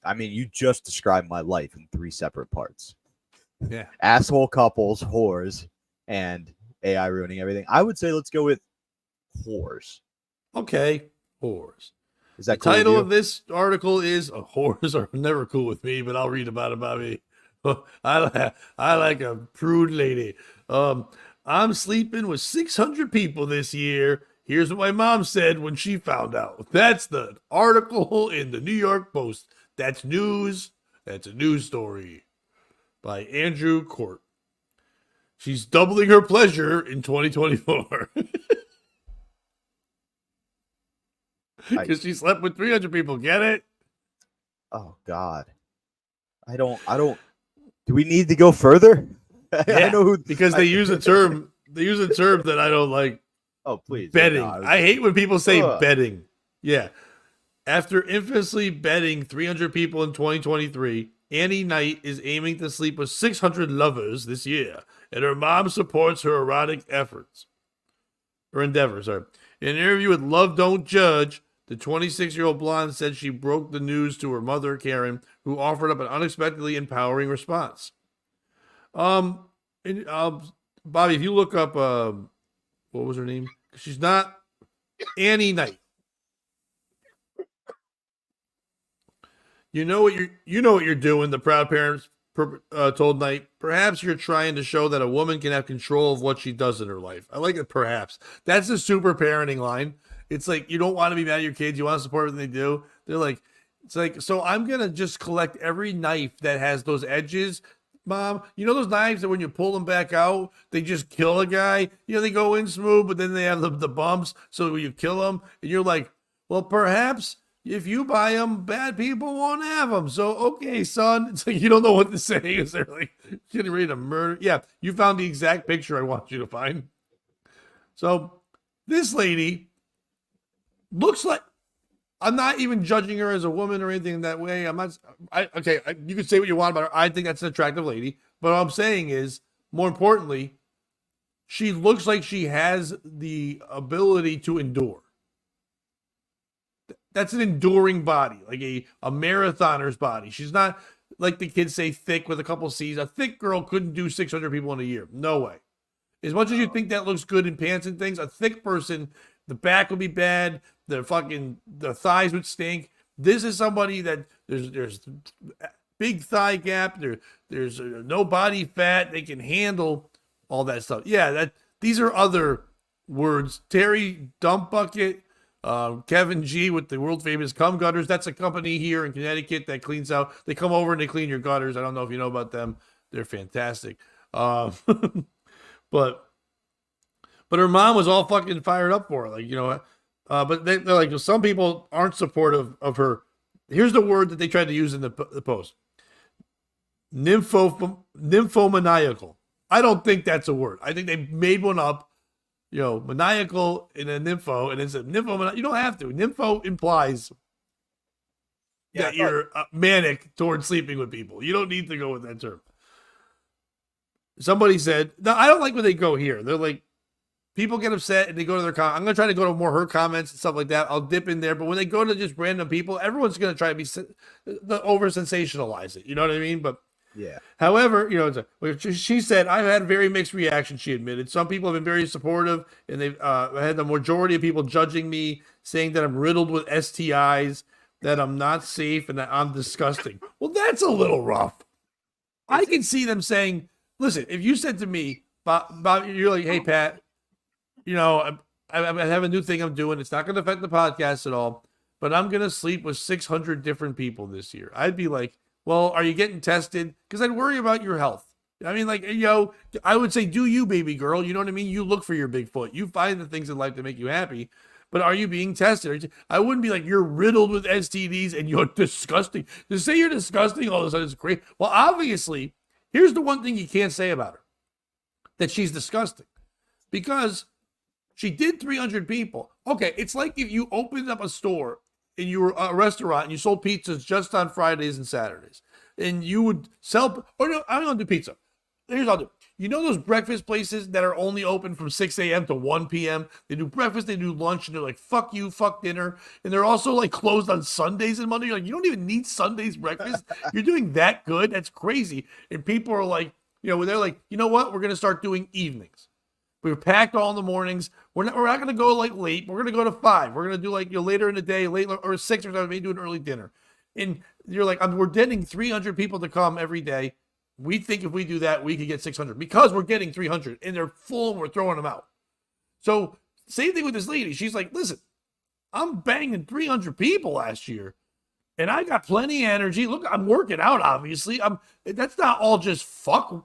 I mean, you just described my life in 3 separate parts. Yeah. Asshole couples, whores, and AI ruining everything. I would say let's go with whores. Okay. Whores. Is that the cool title of this article is whores are never cool with me, but I'll read about it, Bobby. I like a prude lady. I'm sleeping with 600 people this year. Here's what my mom said when she found out. That's the article in the New York Post. That's news. That's a news story by Andrew Court. She's doubling her pleasure in 2024. Because she slept with 300 people. Get it? Oh God. I don't. Do we need to go further? Yeah, I know who because they use a term. They use a term that I don't like. Oh please. Betting. No, I hate when people say Ugh. betting. Yeah. After infamously betting 300 people in 2023, Annie Knight is aiming to sleep with 600 lovers this year, and her mom supports her erotic efforts. Or endeavors, sorry. In an interview with Love Don't Judge, the 26-year-old blonde said she broke the news to her mother, Karen, who offered up an unexpectedly empowering response. Bobby, if you look up, what was her name? She's not Annie Knight. You know what you're doing. The proud parents told Knight. Perhaps you're trying to show that a woman can have control of what she does in her life. I like it. Perhaps that's a super parenting line. It's like you don't want to be mad at your kids. You want to support everything they do. They're like, it's like, so I'm gonna just collect every knife that has those edges. Mom, you know those knives that when you pull them back out, they just kill a guy? You know, they go in smooth, but then they have the bumps. So when you kill them, and you're like, well, perhaps if you buy them, bad people won't have them. So, okay, son. It's like you don't know what to say because they're like getting ready to murder. Yeah, you found the exact picture I want you to find. So this lady looks like, I'm not even judging her as a woman or anything that way. I'm not. You can say what you want about her. I think that's an attractive lady. But what I'm saying is, more importantly, she looks like she has the ability to endure. That's an enduring body, like a marathoner's body. She's not like the kids say thick with a couple C's. A thick girl couldn't do 600 people in a year. No way. As much as you think that looks good in pants and things, a thick person, the back would be bad. The thighs would stink. This is somebody that there's big thigh gap. There's no body fat. They can handle all that stuff. Yeah, these are other words. Terry Dump Bucket. Kevin G with the world famous cum gutters. That's a company here in Connecticut that cleans out. They come over and they clean your gutters. I don't know if you know about them. They're fantastic. But her mom was all fucking fired up for her. Like, you know, but they're like, some people aren't supportive of her. Here's the word that they tried to use in the post. Nymphomaniacal. I don't think that's a word. I think they made one up. You know, maniacal in a nympho, and it's a nympho. You don't have to. Nympho implies that you're manic towards sleeping with people. You don't need to go with that term. Somebody said, no, I don't like when they go here. They're like, people get upset and they go to their comments. I'm going to try to go to more her comments and stuff like that. I'll dip in there. But when they go to just random people, everyone's going to try to over sensationalize it. You know what I mean? But yeah. However, you know, she said, I've had very mixed reactions, she admitted. Some people have been very supportive, and they've had the majority of people judging me, saying that I'm riddled with STIs, that I'm not safe, and that I'm disgusting. Well, that's a little rough. I can see them saying, listen, if you said to me, Bob, you're like, hey, Pat, you know, I have a new thing I'm doing. It's not going to affect the podcast at all, but I'm going to sleep with 600 different people this year. I'd be like, well, are you getting tested? Because I'd worry about your health. I mean, like, you know, I would say, do you, baby girl? You know what I mean? You look for your Bigfoot. You find the things in life that make you happy. But are you being tested? I wouldn't be like, you're riddled with STDs and you're disgusting. To say you're disgusting all of a sudden is great. Well, obviously, here's the one thing you can't say about her. That she's disgusting. Because she did 300 people. Okay, it's like if you opened up a store and you were a restaurant and you sold pizzas just on Fridays and Saturdays, and you would sell, or no, I don't do pizza. Here's what I'll do. You know those breakfast places that are only open from 6 a.m. to 1 p.m.? They do breakfast, they do lunch, and they're like, fuck you, fuck dinner. And they're also like closed on Sundays and Monday. You're like, you don't even need Sundays breakfast. You're doing that good? That's crazy. And people are like, you know, they're like, you know what? We're going to start doing evenings. We were packed all in the mornings. We're not going to go like late. We're going to go to 5. We're going to do like, you know, later in the day, late or 6 or something, maybe do an early dinner. And you're like, we're getting 300 people to come every day. We think if we do that, we could get 600 because we're getting 300 and they're full and we're throwing them out. So same thing with this lady. She's like, listen, I'm banging 300 people last year and I got plenty of energy. Look, I'm working out, obviously. That's not all just fuck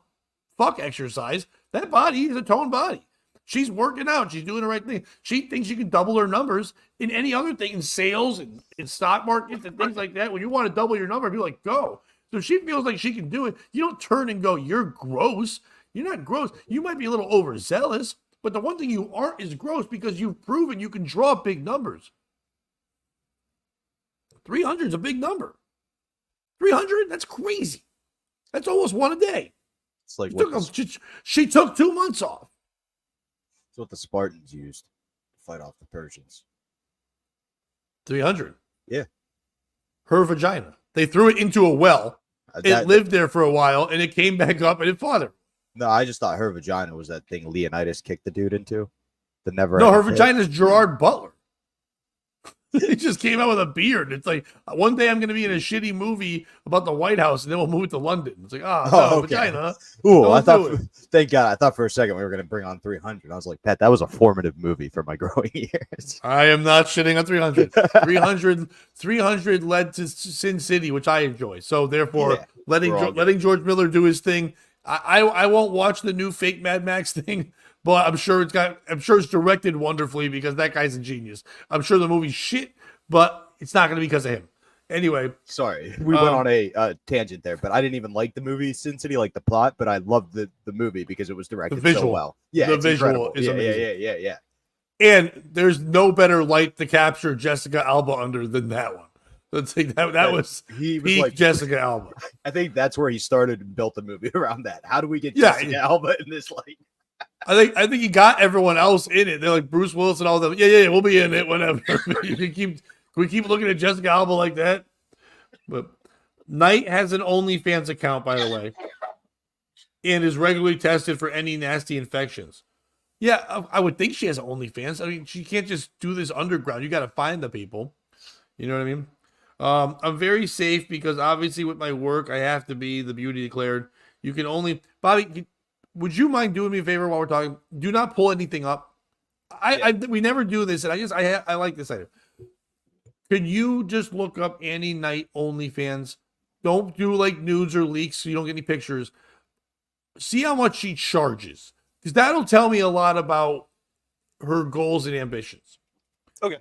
exercise. That body is a toned body. She's working out. She's doing the right thing. She thinks she can double her numbers in any other thing, in sales and in stock markets and things like that. When you want to double your number, be like, go. So she feels like she can do it. You don't turn and go, you're gross. You're not gross. You might be a little overzealous, but the one thing you aren't is gross because you've proven you can draw big numbers. 300 is a big number. 300? That's crazy. That's almost one a day. It's like She took 2 months off. It's what the Spartans used to fight off the Persians. 300. Yeah. Her vagina. They threw it into a well. It lived there for a while, and it came back up, and it fought her. No, I just thought her vagina was that thing Leonidas kicked the dude into. No, her vagina is Gerard Butler. He just came out with a beard. It's like, one day I'm going to be in a shitty movie about the White House, and then we'll move it to London. It's like, no, okay. vagina. Ooh, thank God. I thought for a second we were going to bring on 300. I was like, Pat, that was a formative movie for my growing years. I am not shitting on 300. 300 led to Sin City, which I enjoy. So therefore, letting George Miller do his thing. I won't watch the new fake Mad Max thing, but I'm sure it's directed wonderfully because that guy's a genius. I'm sure the movie's shit, but it's not going to be because of him. Anyway, sorry, we went on a tangent there, but I didn't even like the movie Sin City, like the plot, but I loved the movie because it was directed so well. Yeah, the visual incredible. is amazing. Yeah. And there's no better light to capture Jessica Alba under than that one. Let's say that was peak like Jessica Alba. I think that's where he started and built the movie around that. How do we get Jessica Alba in this light? I think he got everyone else in it. They're like Bruce Willis and all them. Yeah, we'll be in it. Whatever. We keep looking at Jessica Alba like that. But Knight has an OnlyFans account, by the way, and is regularly tested for any nasty infections. Yeah, I would think she has OnlyFans. I mean, she can't just do this underground. You got to find the people. You know what I mean? I'm very safe because obviously with my work, I have to be the beauty declared. You can only, Bobby, would you mind doing me a favor while we're talking? Do not pull anything up. We never do this, and I like this item. Could you just look up Annie Knight OnlyFans? Don't do like nudes or leaks so you don't get any pictures. See how much she charges, because that'll tell me a lot about her goals and ambitions. Okay.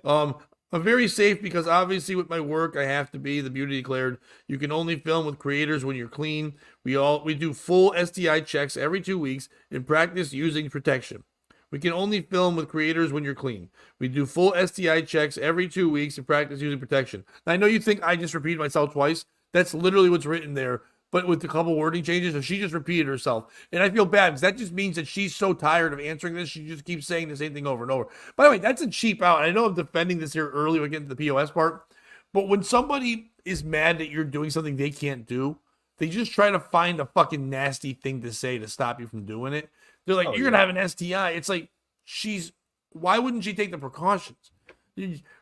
I'm very safe because obviously with my work, I have to be the beauty declared. You can only film with creators when you're clean. We do full STI checks every 2 weeks and practice using protection. We can only film with creators when you're clean. We do full STI checks every 2 weeks and practice using protection. Now, I know you think I just repeated myself twice. That's literally what's written there, but with a couple wording changes, so she just repeated herself. And I feel bad because that just means that she's so tired of answering this, she just keeps saying the same thing over and over. By the way, that's a cheap out. I know I'm defending this here early when we get into the POS part, but when somebody is mad that you're doing something they can't do, they just try to find a fucking nasty thing to say to stop you from doing it. They're like, you're going to have an STI. It's like, why wouldn't she take the precautions?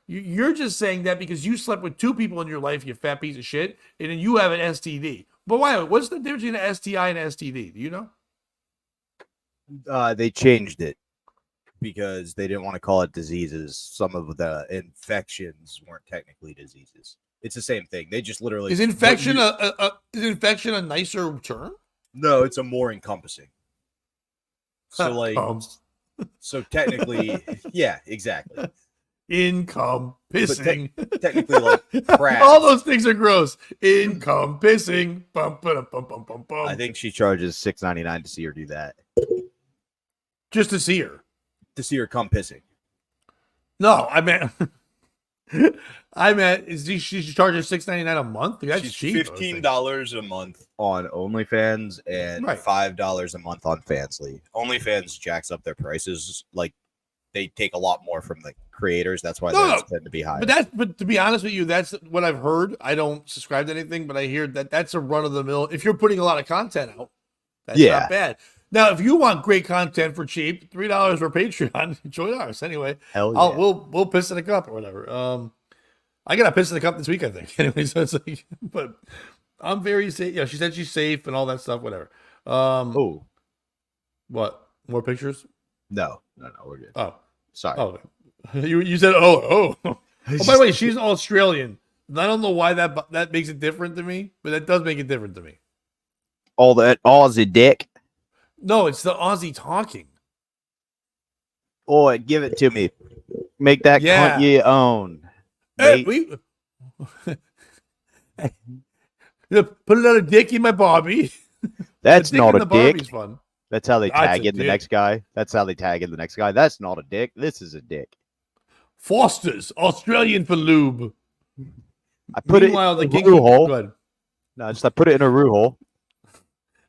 You're just saying that because you slept with 2 people in your life, you fat piece of shit, and then you have an STD. But why? What's the difference between an STI and an STD? Do you know? They changed it because they didn't want to call it diseases. Some of the infections weren't technically diseases. It's the same thing. They just literally is infection a nicer term? No, it's a more encompassing. So like, so technically, yeah, exactly. Encompassing. Technically, like crap. All those things are gross. Encompassing. Bum, bum, bum, bum, bum, bum. I think she charges $6.99 to see her do that. Just to see her. To see her come pissing. No, I meant she charges $6.99 a month. That's she's cheap. $15 a month on OnlyFans and $5 a month on Fansly. OnlyFans jacks up their prices. Like they take a lot more from the creators. That's why they tend to be high. But to be honest with you, that's what I've heard. I don't subscribe to anything, but I hear that that's a run of the mill. If you're putting a lot of content out, that's not bad. Now, if you want great content for cheap, $3 for Patreon, join ours. Anyway, hell yeah. We'll piss in a cup or whatever. I got a piss in the cup this week, I think. Anyway, so it's like, but I'm very safe. Yeah, she said she's safe and all that stuff. Whatever. What? More pictures? No, we're good. Oh, sorry. Oh, you said oh. Oh, by the way, she's Australian. I don't know why that makes it different to me, but that does make it different to me. All that Aussie dick. No, it's the Aussie talking. Oh, give it to me. Make that Yeah. cunt you own. Hey, Mate. put another dick in my Barbie. That's dick not in a the dick. Barbie's fun. That's how they That's tag a in the dick. next guy. That's how they tag in the next guy. That's not a dick. This is a dick. Foster's, Australian for lube. I put Meanwhile, it in the a kinky roo hole. good. No, just I put it in a roo hole.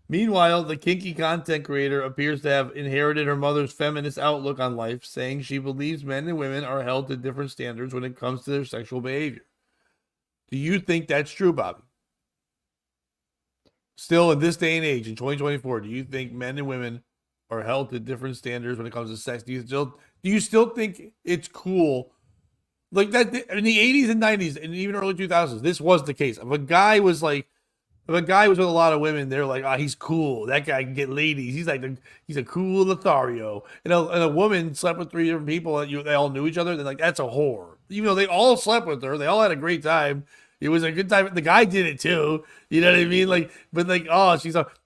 Meanwhile, the kinky content creator appears to have inherited her mother's feminist outlook on life, saying she believes men and women are held to different standards when it comes to their sexual behavior. Do you think that's true, Bobby? Still, in this day and age, in 2024, do you think men and women are held to different standards when it comes to sex? Do you still think it's cool? Like that in the 80s and 90s and even early 2000s, this was the case. If a guy was with a lot of women, they're like, oh, he's cool. That guy can get ladies. He's a cool Lothario. And a woman slept with 3 different people that they all knew each other. They're like, that's a whore. Even though they all slept with her, they all had a great time. It was a good time. The guy did it too. You know what I mean?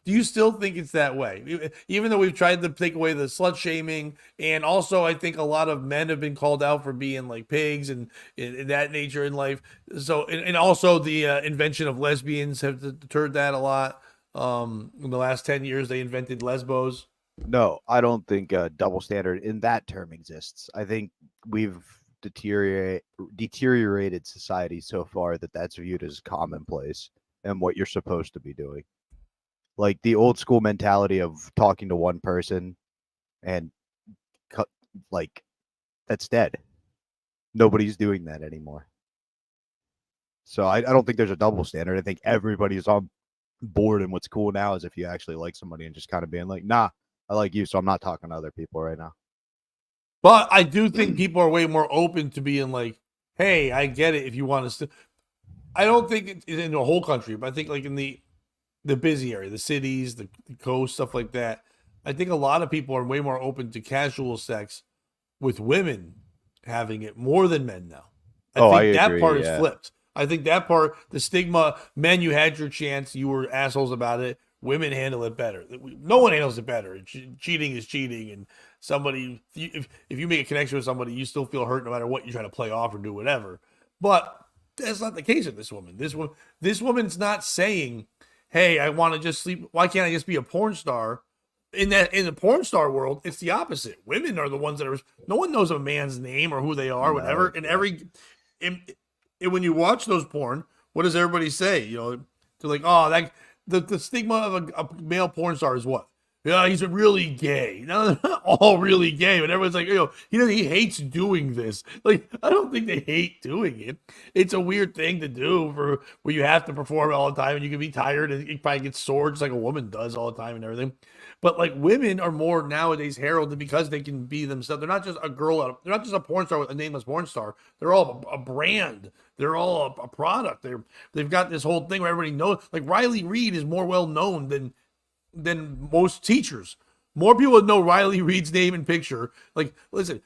Do you still think it's that way? Even though we've tried to take away the slut shaming, and also I think a lot of men have been called out for being like pigs and in that nature in life. So, and also the invention of lesbians have deterred that a lot. In the last 10 years, they invented lesbos. No, I don't think a double standard in that term exists. I think we've deteriorated society so far that that's viewed as commonplace and what you're supposed to be doing. Like the old school mentality of talking to one person and that's dead. Nobody's doing that anymore. So I don't think there's a double standard. I think everybody's on board, and what's cool now is if you actually like somebody and just kind of being like, nah, I like you, so I'm not talking to other people right now. But I do think people are way more open to being like, hey, I get it if you want to. I don't think it's in the whole country, but I think like in the busy area, the cities, the coast, stuff like that. I think a lot of people are way more open to casual sex with women having it more than men now. I think that part is flipped. I think that part, the stigma, men, you had your chance, you were assholes about it. Women handle it better. No one handles it better. Cheating is cheating, and somebody, if you make a connection with somebody, you still feel hurt no matter what you try to play off or do whatever. But that's not the case with this woman. This woman's not saying, "Hey, I want to just sleep. Why can't I just be a porn star?" In the porn star world, it's the opposite. Women are the ones that are. No one knows a man's name or who they are, whatever. And when you watch those porn, what does everybody say? You know, they're like, "Oh, that." The stigma of a male porn star is what? Yeah, he's really gay. No, they're not all really gay, but everyone's like, he hates doing this. Like, I don't think they hate doing it. It's a weird thing to do where you have to perform all the time and you can be tired and you probably get sore just like a woman does all the time and everything. But like women are more nowadays heralded because they can be themselves. They're not just a girl. They're not just a porn star with a nameless porn star. They're all a brand. They're all a product. They've got this whole thing where everybody knows. Like Riley Reid is more well known than most teachers. More people know Riley Reid's name and picture. Like, listen,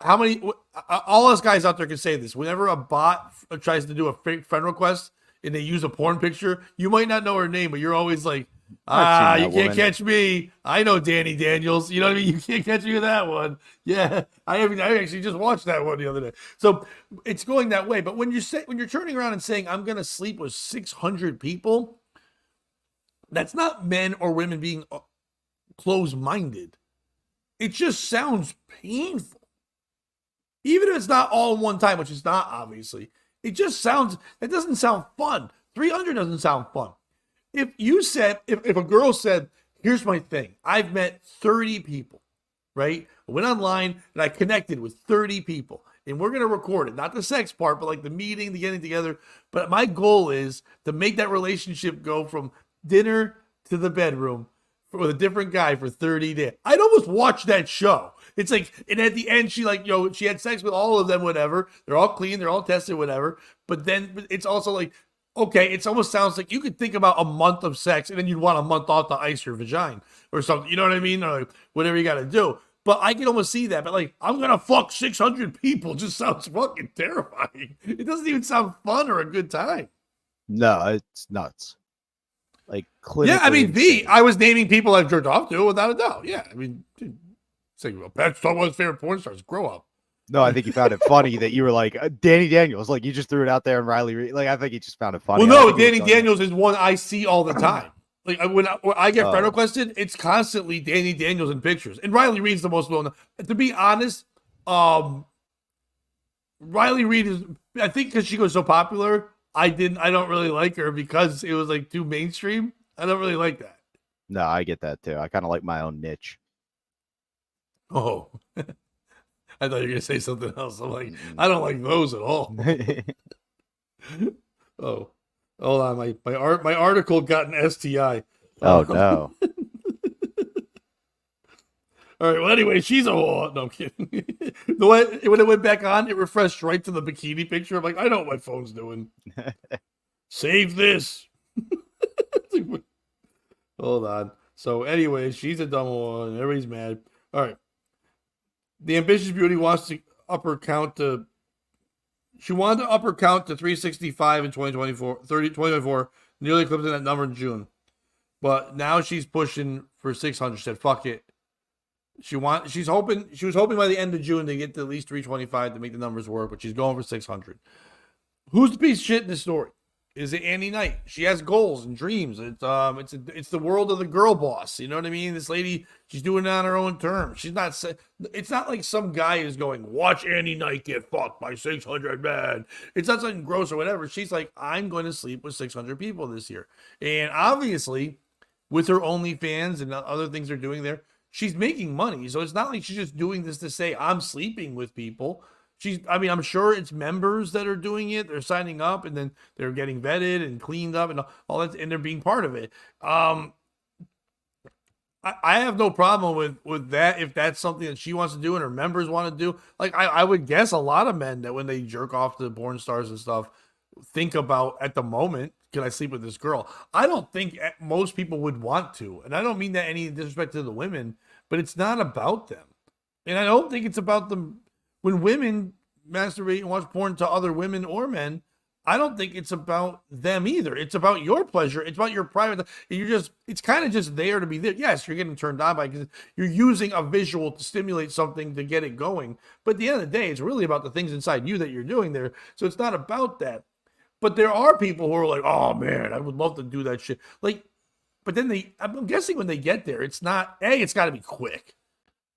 how many? All us guys out there can say this. Whenever a bot tries to do a fake friend request and they use a porn picture, you might not know her name, but you're always like, you can't catch me. I know Danny Daniels. You know what I mean? You can't catch me with that one. Yeah, I actually just watched that one the other day. So it's going that way. But when you're turning around and saying I'm gonna sleep with 600 people, that's not men or women being closed-minded. It just sounds painful. Even if it's not all in one time, which is not obviously. It doesn't sound fun. 300 doesn't sound fun. If a girl said, here's my thing, I've met 30 people, right? I went online and I connected with 30 people and we're going to record it. Not the sex part, but like the meeting, the getting together. But my goal is to make that relationship go from dinner to the bedroom with a different guy for 30 days. I'd almost watch that show. It's like, and at the end, she had sex with all of them, whatever. They're all clean, they're all tested, whatever. But then it's also like, okay, it almost sounds like you could think about a month of sex and then you'd want a month off to ice your vagina or something. You know what I mean? Or like whatever you got to do. But I can almost see that. But like, I'm going to fuck 600 people just sounds fucking terrifying. It doesn't even sound fun or a good time. No, it's nuts. Like Yeah, I mean, insane. I was naming people I've jerked off to without a doubt. Yeah, I mean, dude, say, well, Pat's talking about his favorite porn stars. Grow up. No, I think you found it funny that you were like Danny Daniels. Like you just threw it out there, and Riley Reid. Like I think you just found it funny. Well, I don't no, think he was Danny going there. Daniels is one I see all the time. Like when I get friend Oh. requested, it's constantly Danny Daniels in pictures. And Riley Reid's the most well known. To be honest, Riley Reid is. I think because she was so popular, I don't really like her because it was like too mainstream. I don't really like that. No, I get that too. I kind of like my own niche. Oh, I thought you were gonna say something else. I'm like, I don't like those at all. Oh, hold on. My article got an STI. Oh no. All right. Well, anyway, she's a whore. No, I'm kidding. The way when it went back on, it refreshed right to the bikini picture. I'm like, I know what my phone's doing. Save this. Hold on. So, anyway, she's a dumb one. Everybody's mad. All right. The ambitious beauty wants to upper count to. She wanted to upper count to 365 in 2024, nearly eclipsing that number in June. But now she's pushing for 600. She said, "Fuck it." She was hoping by the end of June to get to at least 325 to make the numbers work, but she's going for 600. Who's the piece of shit in this story? Is it Annie Knight? She has goals and dreams. It's the world of the girl boss. You know what I mean? This lady, she's doing it on her own terms. She's not. It's not like some guy is going, watch Annie Knight get fucked by 600 men. It's not something gross or whatever. She's like, I'm going to sleep with 600 people this year, and obviously, with her OnlyFans and other things they're doing there, she's making money. So it's not like she's just doing this to say I'm sleeping with people. I'm sure it's members that are doing it. They're signing up and then they're getting vetted and cleaned up and all that, and they're being part of it. I have no problem with that if that's something that she wants to do and her members want to do. Like I would guess a lot of men that when they jerk off to porn stars and stuff think about at the moment, can I sleep with this girl? I don't think most people would want to, and I don't mean that any disrespect to the women, but it's not about them, and I don't think it's about them. When women masturbate and watch porn to other women or men, I don't think it's about them either. It's about your pleasure. It's about your private. It's kind of just there to be there. Yes, you're getting turned on by because you're using a visual to stimulate something to get it going. But at the end of the day, it's really about the things inside you that you're doing there. So it's not about that. But there are people who are like, oh man, I would love to do that shit. Like, but then I'm guessing when they get there, it's not, it's got to be quick.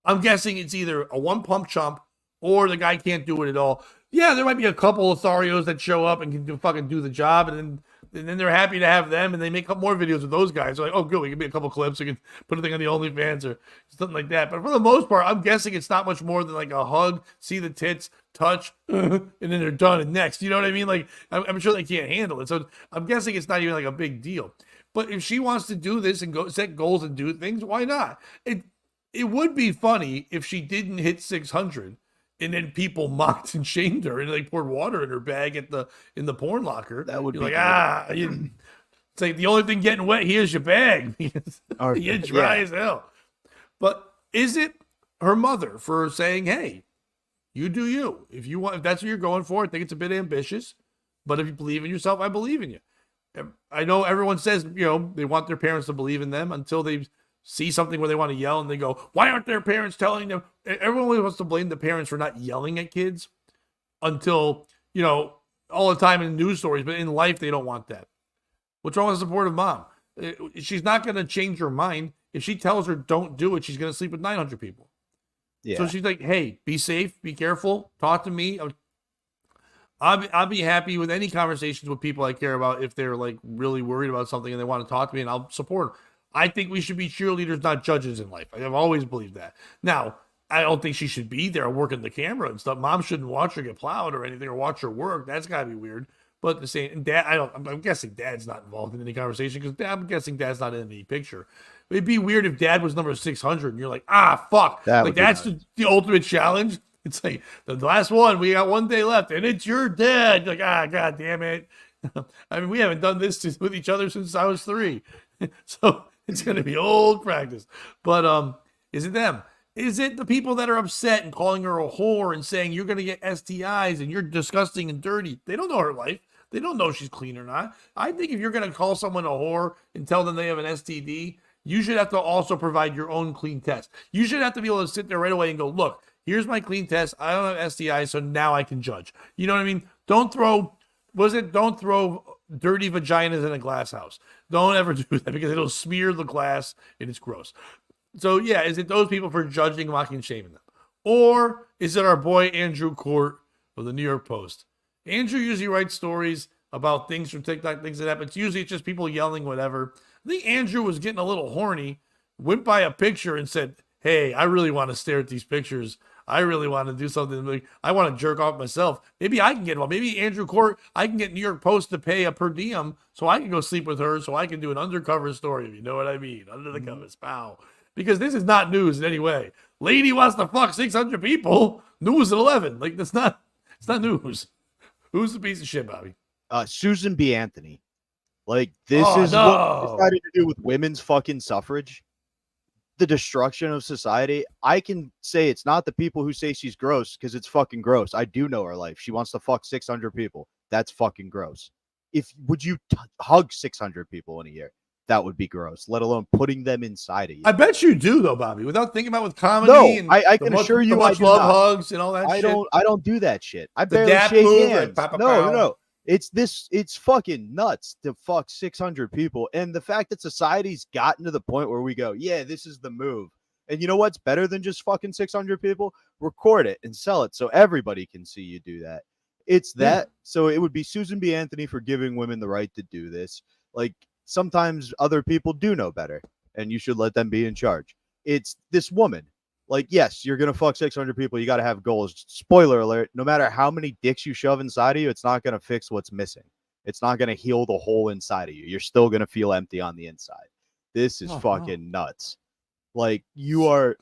I'm guessing it's either a one pump chump or the guy can't do it at all. Yeah, there might be a couple of Tharios that show up and can fucking do the job, and then they're happy to have them, and they make up more videos with those guys. They're like, oh, good, we can make a couple clips, we can put a thing on the OnlyFans or something like that. But for the most part, I'm guessing it's not much more than like a hug, see the tits, touch, and then they're done and next. You know what I mean? Like, I'm sure they can't handle it. So I'm guessing it's not even like a big deal. But if she wants to do this and go set goals and do things, why not? It would be funny if she didn't hit 600. And then people mocked and shamed her, and they poured water in her bag in the porn locker. That would be like, good. it's like the only thing getting wet here is your bag. You're dry as hell. But is it her mother for saying, "Hey, you do you. If that's what you're going for, I think it's a bit ambitious. But if you believe in yourself, I believe in you." I know everyone says they want their parents to believe in them until they see something where they want to yell and they go, why aren't their parents telling them? Everyone always wants to blame the parents for not yelling at kids until, all the time in news stories, but in life, they don't want that. What's wrong with a supportive mom? She's not going to change her mind. If she tells her don't do it, she's going to sleep with 900 people. Yeah. So she's like, hey, be safe, be careful, talk to me. I'll be happy with any conversations with people I care about if they're like really worried about something and they want to talk to me, and I'll support them. I think we should be cheerleaders, not judges in life. I've always believed that. Now, I don't think she should be there working the camera and stuff. Mom shouldn't watch her get plowed or anything or watch her work. That's got to be weird. But the same, Dad, I'm guessing Dad's not involved in any conversation because I'm guessing Dad's not in any picture. It'd be weird if Dad was number 600 and you're like, fuck. That's the ultimate challenge. It's like the last one, we got one day left and it's your dad. You're like, God damn it. I mean, we haven't done this with each other since I was 3. So it's going to be old practice. But is it them? Is it the people that are upset and calling her a whore and saying you're going to get STIs and you're disgusting and dirty? They don't know her life. They don't know she's clean or not. I think if you're going to call someone a whore and tell them they have an STD, you should have to also provide your own clean test. You should have to be able to sit there right away and go, look, here's my clean test. I don't have STI, so now I can judge. You know what I mean? Don't throw dirty vaginas in a glass house. Don't ever do that because it'll smear the glass and it's gross. So yeah, is it those people for judging, mocking, shaming them? Or is it our boy Andrew Court of the New York Post? Andrew usually writes stories about things from TikTok, things that happen. Usually it's just people yelling, whatever. I think Andrew was getting a little horny, went by a picture and said, hey, I really want to stare at these pictures. I really want to do something. I want to jerk off myself. Maybe I can get one. Maybe Andrew Court, I can get New York Post to pay a per diem so I can go sleep with her so I can do an undercover story, if you know what I mean. Under the covers. Pow. Because this is not news in any way. Lady wants to fuck 600 people. News at 11. Like, it's not news. Who's the piece of shit, Bobby? Susan B. Anthony. Like, this Oh, is no. what decided to do with women's fucking suffrage. The destruction of society. I can say it's not the people who say she's gross because it's fucking gross. I do know her life. She wants to fuck 600 people. That's fucking gross. Would you hug 600 people in a year? That would be gross, let alone putting them inside of you. I bet you do, though, Bobby, without thinking about with comedy. No, and I can assure you much I do love not. hugs and all that shit. I don't do that shit. I The barely dap shake move, hands. like, No. It's fucking nuts to fuck 600 people. And the fact that society's gotten to the point where we go, yeah, this is the move. And you know what's better than just fucking 600 people? Record it and sell it so everybody can see you do that. It's that. Yeah. So it would be Susan B. Anthony for giving women the right to do this. Like, sometimes other people do know better, and you should let them be in charge. It's this woman. Like, yes, you're going to fuck 600 people. You got to have goals. Spoiler alert, no matter how many dicks you shove inside of you, it's not going to fix what's missing. It's not going to heal the hole inside of you. You're still going to feel empty on the inside. This is fucking nuts. Like, you are...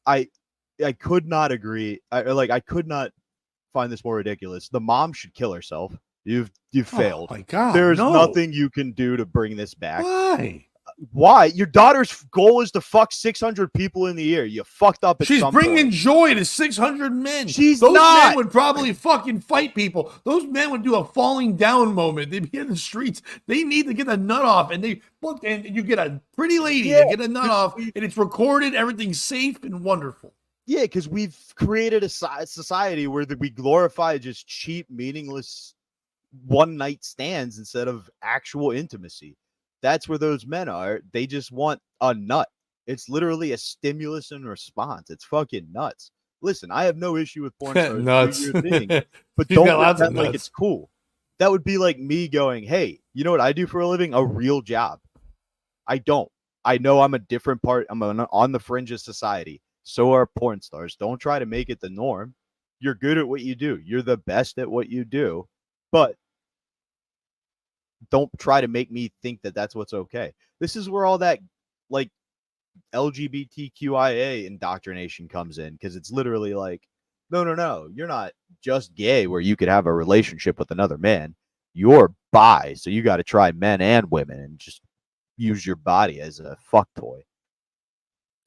I could not agree. I could not find this more ridiculous. The mom should kill herself. You've failed. Oh my God, there's nothing you can do to bring this back. Why? Your daughter's goal is to fuck 600 people in the year. You fucked up at She's some bringing point. joy to 600 men. Those men would probably fucking fight people. Those men would do a falling down moment. They'd be in the streets. They need to get the nut off, and you get a pretty lady to get a nut off, and it's recorded. Everything's safe and wonderful. Yeah, because we've created a society where we glorify just cheap, meaningless one-night stands instead of actual intimacy. That's where those men are. They just want a nut. It's literally a stimulus and response. It's fucking nuts. Listen, I have no issue with porn stars nuts. doing your thing, but don't pretend like it's cool. That would be like me going, hey, you know what I do for a living? A real job. I don't. I know I'm a different part. I'm on the fringe of society. So are porn stars. Don't try to make it the norm. You're good at what you do. You're the best at what you do. But don't try to make me think that that's what's okay. This is where all that, like, LGBTQIA indoctrination comes in, because it's literally like, no, you're not just gay where you could have a relationship with another man. You're bi, so you got to try men and women and just use your body as a fuck toy.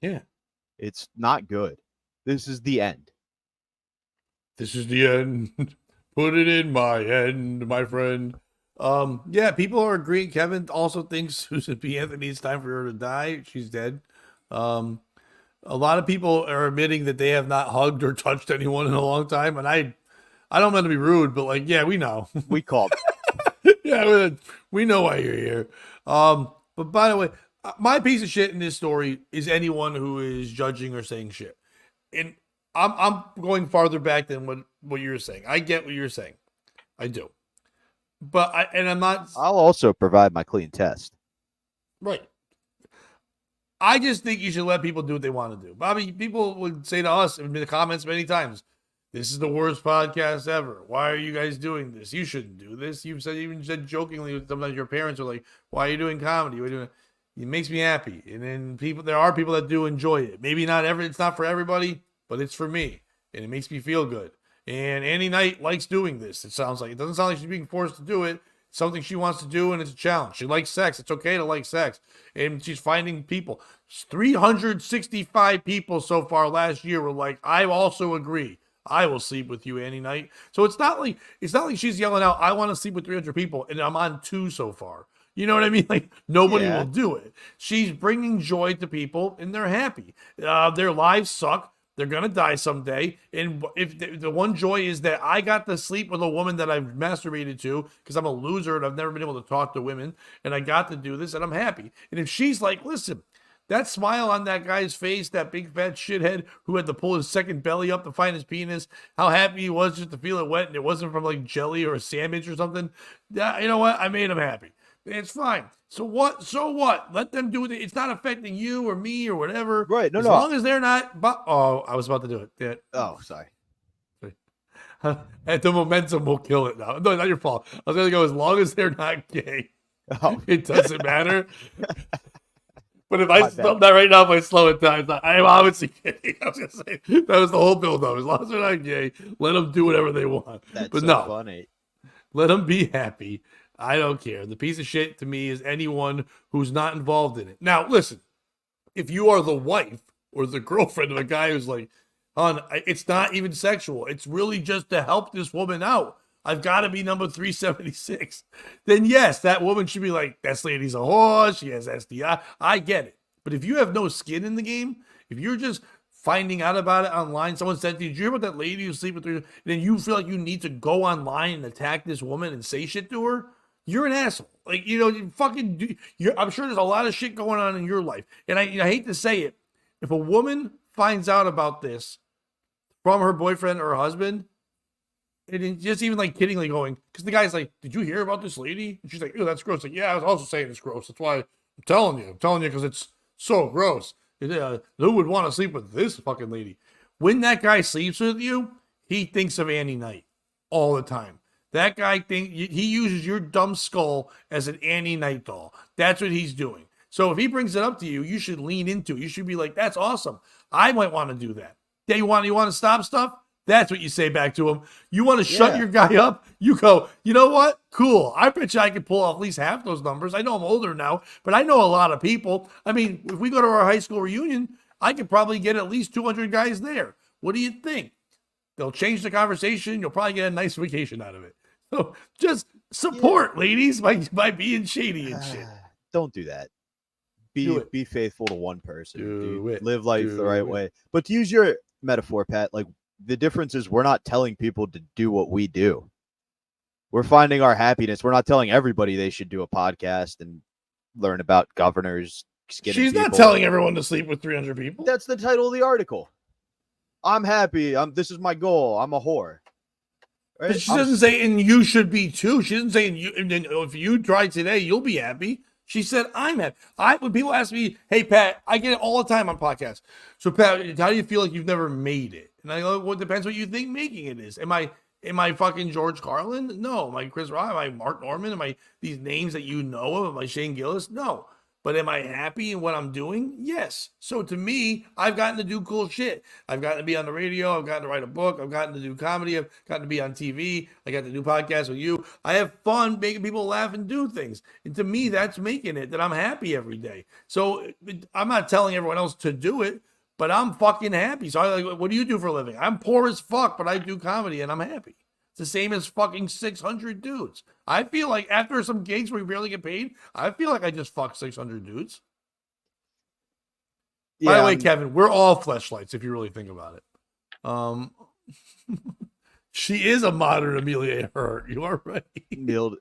Yeah. It's not good. This is the end. This is the end. Put it in my end, my friend. Yeah, people are agreeing. Kevin also thinks Susan B. Anthony, it's time for her to die. She's dead. A lot of people are admitting that they have not hugged or touched anyone in a long time. And I don't mean to be rude, but like, yeah, we know. We called. Yeah, we know why you're here. But by the way, my piece of shit in this story is anyone who is judging or saying shit. And I'm going farther back than what you're saying. I get what you're saying. I do. But I'm not. I'll also provide my clean test. Right. I just think you should let people do what they want to do. Bobby, people would say to us in the comments many times, this is the worst podcast ever. Why are you guys doing this? You shouldn't do this. You've even said jokingly, sometimes your parents are like, why are you doing comedy? Why are you doing it? It makes me happy. And then there are people that do enjoy it. Maybe it's not for everybody, but it's for me. And it makes me feel good. And Annie Knight likes doing this. It sounds like. It doesn't sound like she's being forced to do it. It's something she wants to do, and it's a challenge. She likes sex. It's okay to like sex. And she's finding people. 365 people so far last year were like, I also agree. I will sleep with you any night. So it's not like she's yelling out, I want to sleep with 300 people, and I'm on 2 so far. You know what I mean? Like nobody Yeah. will do it. She's bringing joy to people, and they're happy. Their lives suck. They're gonna die someday. And if the one joy is that I got to sleep with a woman that I've masturbated to because I'm a loser and I've never been able to talk to women, and I got to do this, and I'm happy. And if she's like, listen, that smile on that guy's face, that big fat shithead who had to pull his second belly up to find his penis, how happy he was just to feel it wet and it wasn't from like jelly or a sandwich or something. Yeah, you know what? I made him happy. It's fine. So what? So what? Let them do it. It's not affecting you or me or whatever. Right. No, as no. long as they're not. Oh, I was about to do it. Yeah. Oh, sorry. And the momentum will kill it now. No, not your fault. I was going to go as long as they're not gay. Oh. It doesn't matter. But if My I bad. stop that right now, if I slow it down, I'm obviously kidding. I was going to say, that was the whole build up. As long as they're not gay, let them do whatever they want. That's but so no, funny. let them be happy. I don't care. The piece of shit to me is anyone who's not involved in it. Now, listen, if you are the wife or the girlfriend of a guy who's like, it's not even sexual. It's really just to help this woman out. I've got to be number 376. Then yes, that woman should be like, this lady's a whore. She has STI. I get it. But if you have no skin in the game, if you're just finding out about it online, someone said, did you hear about that lady who's sleeping with 300? And then you feel like you need to go online and attack this woman and say shit to her, you're an asshole. Like, you fucking do. I'm sure there's a lot of shit going on in your life. And I hate to say it. If a woman finds out about this from her boyfriend or her husband, and just even like kiddingly going, because the guy's like, did you hear about this lady? And she's like, ew, that's gross. Like, yeah, I was also saying it's gross. That's why I'm telling you. I'm telling you because it's so gross. Who would want to sleep with this fucking lady? When that guy sleeps with you, he thinks of Annie Knight all the time. That guy he uses your dumb skull as an Annie Knight doll. That's what he's doing. So if he brings it up to you, you should lean into it. You should be like, that's awesome. I might want to do that. Yeah, you want to stop stuff? That's what you say back to him. You want to shut your guy up? You go, you know what? Cool. I bet you I could pull off at least half those numbers. I know I'm older now, but I know a lot of people. I mean, if we go to our high school reunion, I could probably get at least 200 guys there. What do you think? They'll change the conversation. You'll probably get a nice vacation out of it. So just support, ladies, by being shady and shit. Don't do that. Be faithful to one person. Do it. Live life the right way. But to use your metaphor, Pat, like the difference is we're not telling people to do what we do. We're finding our happiness. We're not telling everybody they should do a podcast and learn about governors. She's not telling everyone to sleep with 300 people. That's the title of the article. I'm happy. This is my goal. I'm a whore. Right? But she doesn't say, and you should be too. She doesn't say, if you try today, you'll be happy. She said, I'm happy. When people ask me, hey, Pat, I get it all the time on podcasts. So, Pat, how do you feel like you've never made it? And I go, well, it depends what you think making it is. Am I fucking George Carlin? No. Am I Chris Rock? Am I Mark Norman? Am I these names that you know of? Am I Shane Gillis? No. But am I happy in what I'm doing? Yes. So to me, I've gotten to do cool shit. I've gotten to be on the radio. I've gotten to write a book. I've gotten to do comedy. I've gotten to be on TV. I got to do podcasts with you. I have fun making people laugh and do things. And to me, that's making it that I'm happy every day. So I'm not telling everyone else to do it, but I'm fucking happy. So I'm like, what do you do for a living? I'm poor as fuck, but I do comedy and I'm happy. It's the same as fucking 600 dudes. I feel like after some gigs where we barely get paid, I feel like I just fucked 600 dudes. By the way, Kevin, we're all fleshlights if you really think about it. She is a modern Amelia Earhart. You are right.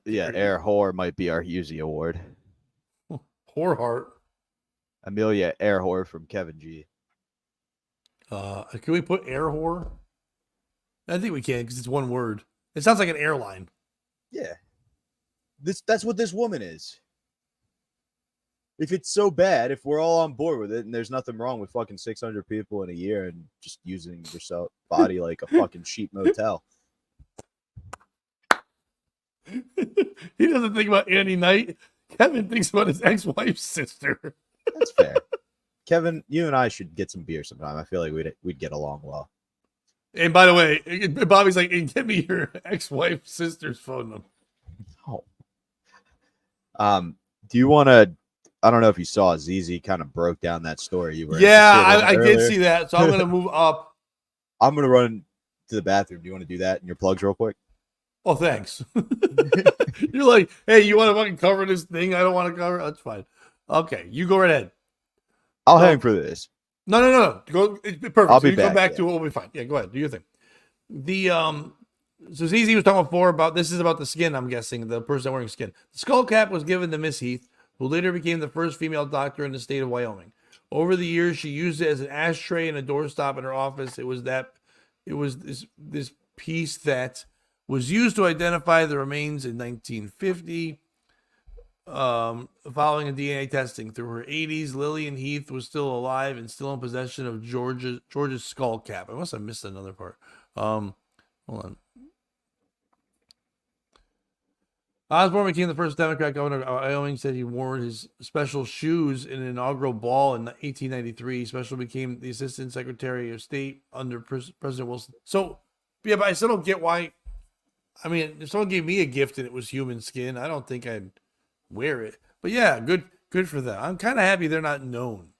Air Whore might be our Husey Award. Whore heart. Amelia Air Whore from Kevin G. Can we put air whore? I think we can because it's one word. It sounds like an airline. Yeah. That's what this woman is. If it's so bad, if we're all on board with it and there's nothing wrong with fucking 600 people in a year and just using your body like a fucking cheap motel. He doesn't think about Annie Knight. Kevin thinks about his ex-wife's sister. That's fair. Kevin, you and I should get some beer sometime. I feel like we'd get along well. And by the way, Bobby's like, hey, give me your ex-wife's sister's phone number. Oh. Do you want to? I don't know if you saw ZZ kind of broke down that story you were. Yeah, I did see that. So I'm going to move up. I'm going to run to the bathroom. Do you want to do that in your plugs real quick? Oh, thanks. You're like, hey, you want to fucking cover this thing I don't want to cover? That's fine. Okay, you go right ahead. I'll hang for this. No. Go. It's perfect. I'll so be you come back, back yeah. to it. We'll be fine. Yeah, go ahead. Do your thing. The So ZZ was talking before about this is about the skin. I'm guessing the person wearing skin. The skull cap was given to Miss Heath, who later became the first female doctor in the state of Wyoming. Over the years, she used it as an ashtray and a doorstop in her office. It was this piece that was used to identify the remains in 1950. Following a DNA testing through her 80s, Lillian Heath was still alive and still in possession of George's skull cap. I must have missed another part. Hold on. Osborne became the first Democrat governor of Wyoming. Said he wore his special shoes in an inaugural ball in 1893. Special became the assistant secretary of state under President Wilson. So, yeah, but I still don't get why. I mean, if someone gave me a gift and it was human skin, I don't think I'd wear it. But yeah, good for them. I'm kind of happy they're not known.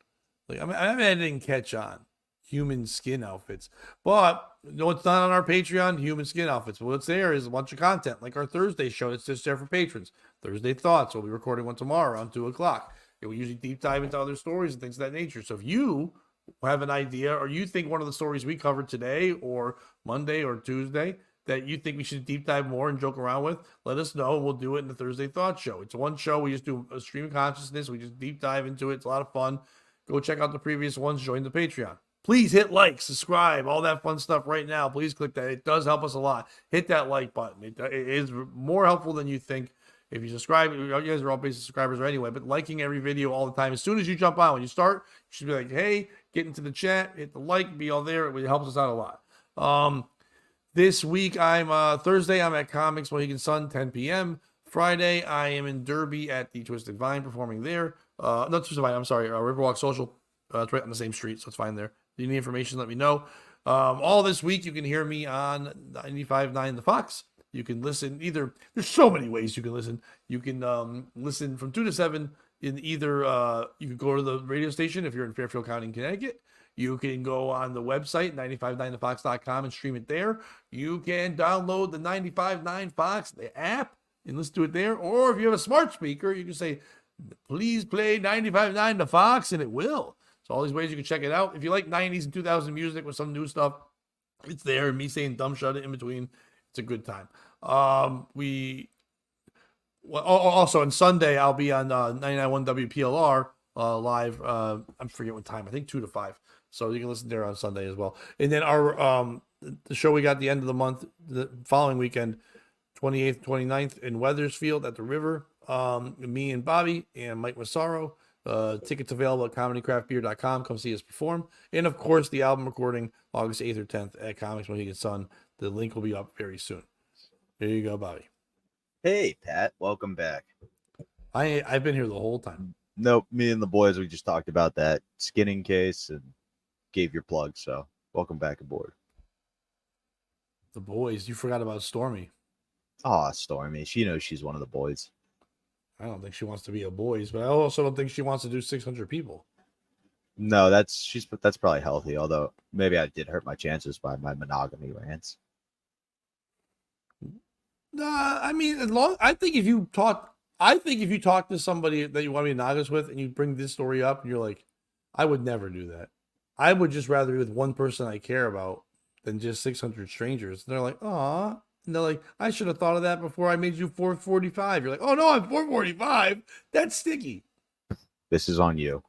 Like, I didn't catch on human skin outfits, but no, it's not on our Patreon. Human skin outfits. But what's there is a bunch of content, like our Thursday show. It's just there for patrons. Thursday Thoughts. We'll be recording one tomorrow around 2:00. We usually deep dive into other stories and things of that nature. So if you have an idea, or you think one of the stories we covered today, or Monday or Tuesday, that you think we should deep dive more and joke around with, let us know. We'll do it in the Thursday Thoughts show. It's one show. We just do a stream of consciousness. We just deep dive into it. It's a lot of fun. Go check out the previous ones. Join the Patreon. Please hit like, subscribe, all that fun stuff right now. Please click that. It does help us a lot. Hit that like button. It is more helpful than you think. If you subscribe, you guys are all basic subscribers anyway, but liking every video all the time. As soon as you jump on, when you start, you should be like, hey, get into the chat, hit the like, be all there. It helps us out a lot. This week, Thursday, I'm at Comics Mohegan Sun, 10 p.m. Friday, I am in Derby at the Twisted Vine performing there. Not Twisted Vine, I'm sorry, Riverwalk Social. It's right on the same street, so it's fine there. If you need information, let me know. All this week, you can hear me on 95.9 The Fox. You can listen either. There's so many ways you can listen. You can listen from 2 to 7 in either. You can go to the radio station if you're in Fairfield County, Connecticut. You can go on the website, 959thefox.com, and stream it there. You can download the 95.9 Fox, the app, and listen to it there. Or if you have a smart speaker, you can say, please play 95.9 The Fox, and it will. So all these ways you can check it out. If you like 90s and 2000 music with some new stuff, it's there. Me saying dumb shut it in between. It's a good time. Also on Sunday, I'll be on 99.1 WPLR live. I forget what time. I think 2 to 5. So you can listen there on Sunday as well. And then our the show we got at the end of the month, the following weekend, 28th, 29th in Wethersfield at the River. Me and Bobby and Mike Massaro. Tickets available at comedycraftbeer.com. Come see us perform. And of course, the album recording August 8th or 10th at Comics Mohegan Sun. The link will be up very soon. There you go, Bobby. Hey, Pat. Welcome back. I've been here the whole time. Nope. Me and the boys, we just talked about that skinning case and gave your plug. So welcome back aboard. The boys. You forgot about Stormy. Oh, Stormy. She knows she's one of the boys. I don't think she wants to be a boys, but I also don't think she wants to do 600 people. No, that's probably healthy. Although maybe I did hurt my chances by my monogamy rants. I mean, I think if you talk to somebody that you want to be monogamous with, and you bring this story up, and you're like, I would never do that. I would just rather be with one person I care about than just 600 strangers. And they're like, aw. And they're like, I should have thought of that before I made you 445. You're like, oh no, I'm 445. That's sticky. This is on you.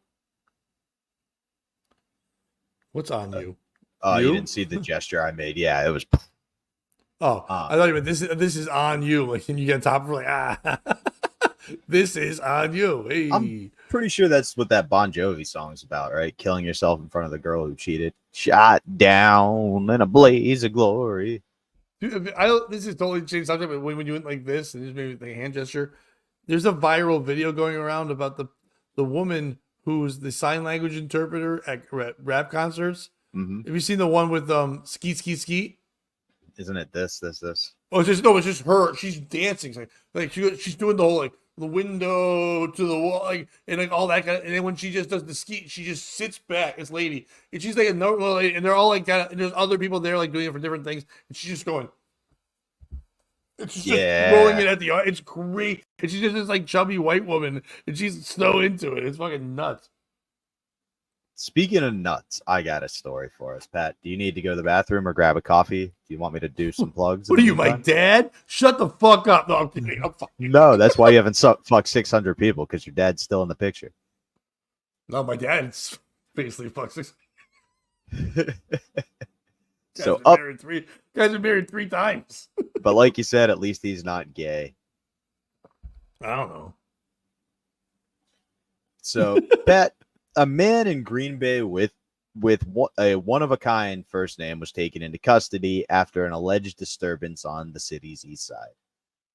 What's on you? Oh, you didn't see the gesture I made? Yeah, it was. Oh, I thought you meant this is on you. Like, can you get on top of her? Like, this is on you. Hey. I'm pretty sure that's what that Bon Jovi song's about, right? Killing yourself in front of the girl who cheated. Shot down in a blaze of glory. Dude, this is totally changed subject, but when you went like this and just maybe the hand gesture, there's a viral video going around about the woman who's the sign language interpreter at rap concerts. Mm-hmm. Have you seen the one with skeet skeet skeet? Isn't it this? Oh, it's just her. She's dancing. Like she's doing the whole like the window to the wall, like, and like all that kind of. And then when she just does the ski, she just sits back. This lady, and she's like a normal lady, and they're all like kind of. And there's other people there like doing it for different things, and she's just going. It's just throwing it at the. It's great, and she's just this like chubby white woman, and she's so into it. It's fucking nuts. Speaking of nuts, I got a story for us, Pat. Do you need to go to the bathroom or grab a coffee? Do you want me to do some plugs? What are you, my dad? Shut the fuck up. No, I'm kidding. No, that's why you haven't fucked 600 people, because your dad's still in the picture. No, my dad's basically fucked 6. So guys are married 3 times. But like you said, at least he's not gay. I don't know. So, Pat, a man in Green Bay with a one-of-a-kind first name was taken into custody after an alleged disturbance on the city's east side.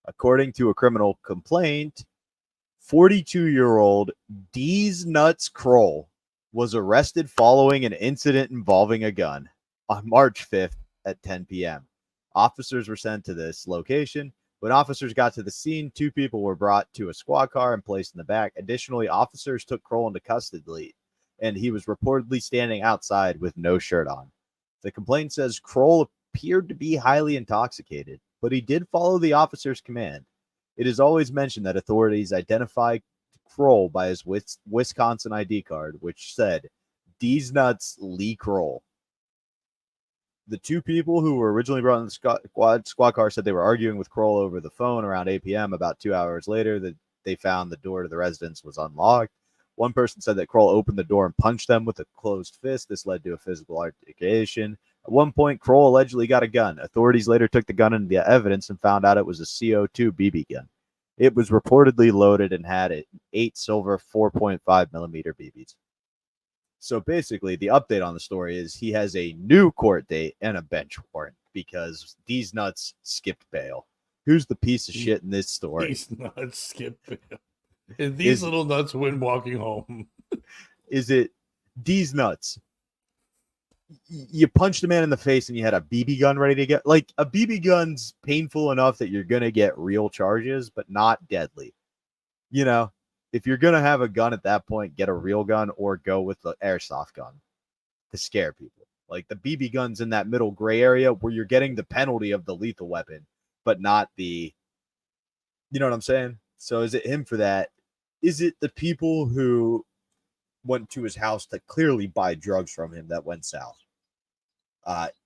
According to a criminal complaint, 42-year-old D's Nuts Kroll was arrested following an incident involving a gun on March 5th at 10 p.m. Officers were sent to this location. When officers got to the scene, 2 people were brought to a squad car and placed in the back. Additionally, officers took Kroll into custody, and he was reportedly standing outside with no shirt on. The complaint says Kroll appeared to be highly intoxicated, but he did follow the officer's command. It is always mentioned that authorities identify Kroll by his Wisconsin ID card, which said, D's Nuts Lee Kroll. The 2 people who were originally brought in the squad car said they were arguing with Kroll over the phone around 8 p.m. About 2 hours later, they found the door to the residence was unlocked. One person said that Kroll opened the door and punched them with a closed fist. This led to a physical altercation. At one point, Kroll allegedly got a gun. Authorities later took the gun into the evidence and found out it was a CO2 BB gun. It was reportedly loaded and had 8 silver 4.5 millimeter BBs. So basically, the update on the story is he has a new court date and a bench warrant because these nuts skipped bail. Who's the piece of shit in this story? These nuts skipped bail. And these little nuts went walking home. Is it these nuts? You punched a man in the face and you had a BB gun ready to get. Like, a BB gun's painful enough that you're going to get real charges, but not deadly. You know? If you're going to have a gun at that point, get a real gun or go with the airsoft gun to scare people. Like, the BB gun's in that middle gray area where you're getting the penalty of the lethal weapon, but not the, you know what I'm saying? So is it him for that? Is it the people who went to his house to clearly buy drugs from him that went south?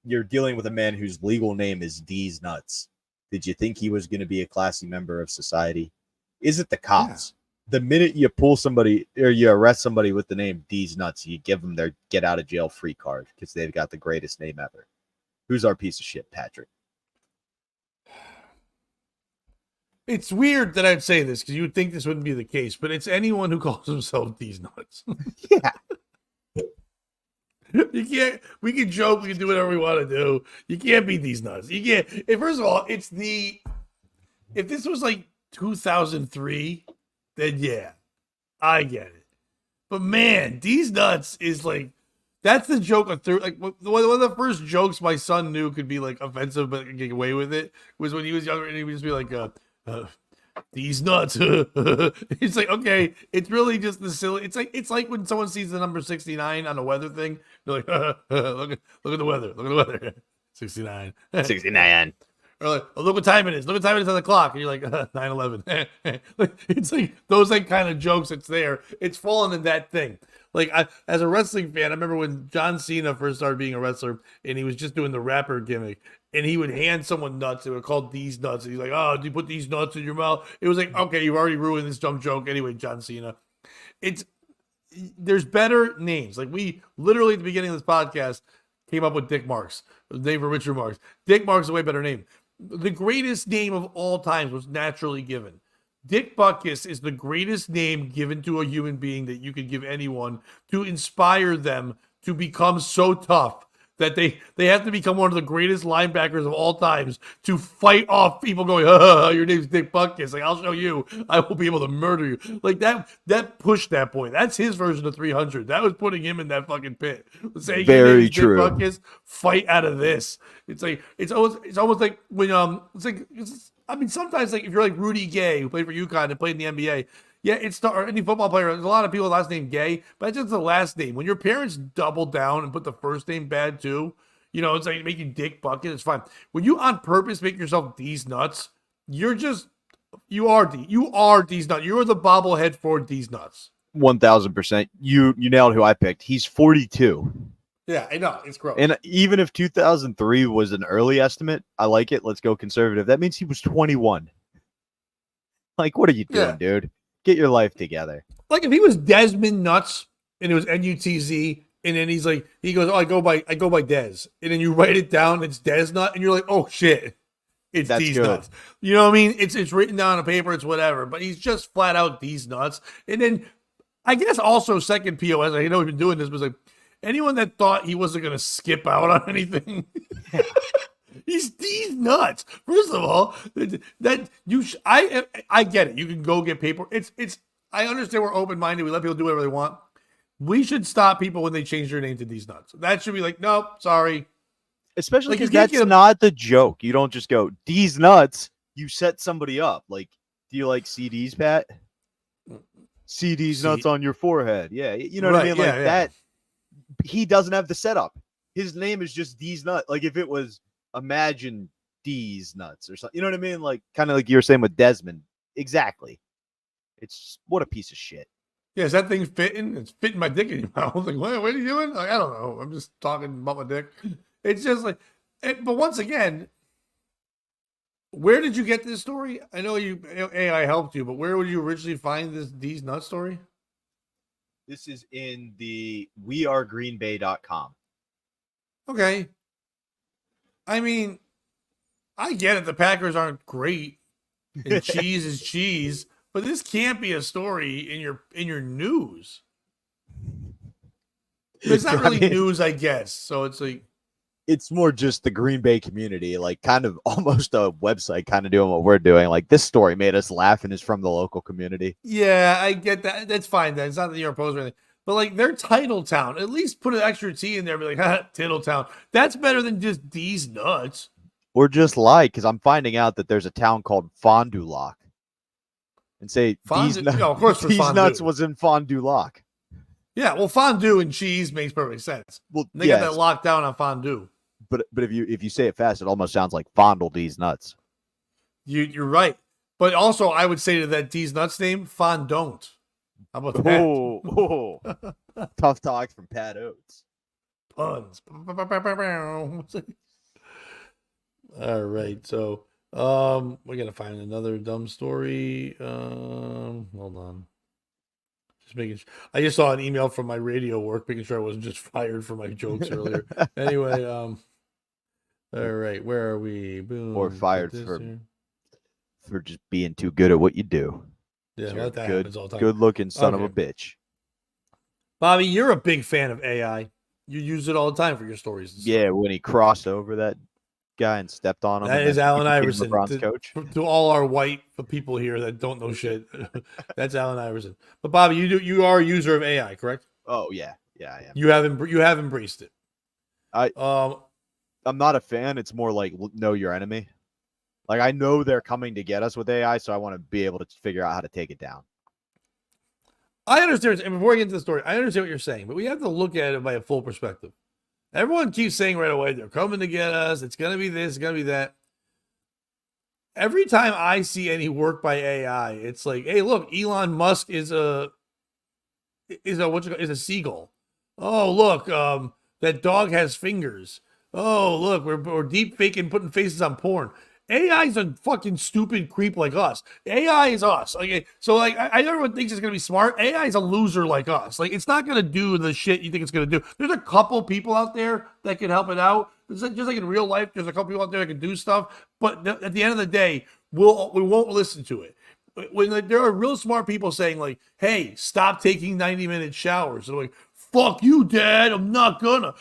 You're dealing with a man whose legal name is D's Nuts. Did you think he was going to be a classy member of society? Is it the cops? Yeah. The minute you pull somebody or you arrest somebody with the name D's Nuts, you give them their get out of jail free card because they've got the greatest name ever. Who's our piece of shit, Patrick? It's weird that I'd say this because you would think this wouldn't be the case, but it's anyone who calls himself D's Nuts. Yeah. You can't, we can joke, we can do whatever we want to do. You can't be These Nuts. You can't. And first of all, if this was like 2003, then yeah, I get it. But man, These Nuts is like, that's the joke of through. Like one of the first jokes my son knew could be like offensive, but could get away with it was when he was younger and he would just be like, These Nuts. It's like, okay, it's really just the silly. It's like when someone sees the number 69 on a weather thing, they're like, look at the weather. Look at the weather. 69. 69. Or like, oh, look what time it is. Look what time it is on the clock. And you're like, 9/11. Like, it's like those like kind of jokes. It's there. It's fallen in that thing. Like as a wrestling fan, I remember when John Cena first started being a wrestler and he was just doing the rapper gimmick and he would hand someone nuts. They were called These Nuts. And he's like, oh, do you put these nuts in your mouth? It was like, okay, you've already ruined this dumb joke. Anyway, John Cena. There's better names. Like we literally at the beginning of this podcast came up with Dick Marks, the name for Richard Marks. Dick Marks is a way better name. The greatest name of all times was naturally given. Dick Butkus is the greatest name given to a human being that you could give anyone to inspire them to become so tough that they have to become one of the greatest linebackers of all times to fight off people going, your name's Dick Butkus. Like, I'll show you. I will be able to murder you. Like that pushed that point. That's his version of 300. That was putting him in that fucking pit. Saying, very true. Dick Butkus, fight out of this. It's like, it's almost like when, I mean, sometimes like if you're like Rudy Gay, who played for UConn and played in the NBA, yeah, or any football player. There's a lot of people with last name Gay, but it's just the last name. When your parents double down and put the first name bad too, it's like make you Dick Bucket. It's fine. When you on purpose make yourself D's nuts, you are D's nuts. You are the bobblehead for D's nuts. 1000%. You nailed who I picked. He's 42. Yeah, I know. It's gross. And even if 2003 was an early estimate, I like it. Let's go conservative. That means he was 21. Like, what are you doing, dude? Get your life together. Like if he was Desmond Nuts and it was NUTZ, and then he goes, oh, I go by Des, and then you write it down, it's Des Nut, and you're like, oh shit, it's D's nuts. You know what I mean? It's written down on paper, it's whatever, but he's just flat out D's nuts. And then I guess also second POS, I know we've been doing this, but like anyone that thought he wasn't gonna skip out on anything. He's D's nuts. First of all, I get it. You can go get paper. I understand we're open minded. We let people do whatever they want. We should stop people when they change their name to D's nuts. That should be like, nope, sorry. Especially because that's not the joke. You don't just go D's nuts. You set somebody up. Like, do you like CDs, Pat? CDs nuts on your forehead. Yeah, you know what I mean. Like that. He doesn't have the setup. His name is just D's nuts. Like if it was Imagine D's nuts or something. You know what I mean? Like kind of like you were saying with Desmond. Exactly. It's what a piece of shit. Yeah, is that thing fitting? It's fitting my dick in your mouth. Like, what are you doing? Like, I don't know. I'm just talking about my dick. It's just like, but once again, where did you get this story? I know AI helped you, but where would you originally find D's nut story? This is in the wearegreenbay.com. Okay. I mean, I get it. The Packers aren't great, and cheese is cheese, but this can't be a story in your news. It's not really news, I guess. So it's like it's more just the Green Bay community, like kind of almost a website, kind of doing what we're doing. Like this story made us laugh and is from the local community. Yeah, I get that. That's fine. Then it's not that you're opposed or anything. But like they're Titletown. At least put an extra T in there. Be like, Titletown. That's better than just D's nuts. Or just lie, because I'm finding out that there's a town called Fond du Lac. And say Fondue, of course, D's nuts was in Fond du Lac. Yeah, well, fondue and cheese makes perfect sense. Well, they got that locked down on fondue. But if you say it fast, it almost sounds like fondle D's nuts. You're right. But also, I would say to that D's nuts name, fondant. How about that? Oh. Tough talk from Pat Oates. Puns. All right, so we're gonna find another dumb story. Hold on. Just making sure. I just saw an email from my radio work, making sure I wasn't just fired for my jokes earlier. Anyway, all right, where are we? Boom. Or fired for just being too good at what you do. Yeah, that happens all the time. Good looking son of a bitch. Bobby, you're a big fan of AI. You use it all the time for your stories. Yeah, when he crossed over that guy and stepped on him. That is Allen Iverson. Coach. To all our white people here that don't know shit, that's Allen Iverson. But Bobby, you are a user of AI, correct? Oh yeah, I am. You have embraced it. I'm not a fan. It's more like know your enemy. Like I know they're coming to get us with AI, so I want to be able to figure out how to take it down. I understand. And before I get into the story, I understand what you're saying, but we have to look at it by a full perspective. Everyone keeps saying right away, they're coming to get us. It's going to be this, it's going to be that. Every time I see any work by AI, it's like, hey, look, Elon Musk is a seagull. Oh, look, that dog has fingers. Oh, look, we're deep faking, putting faces on porn. AI is a fucking stupid creep like us. AI is us. Okay, so like everyone thinks it's gonna be smart. AI is a loser like us. Like it's not gonna do the shit you think it's gonna do. There's a couple people out there that can help it out. It's like, just like in real life, there's a couple people out there that can do stuff. But at the end of the day, we won't listen to it. When there are real smart people saying like, "Hey, stop taking 90-minute showers," they're like, "Fuck you, Dad. I'm gonna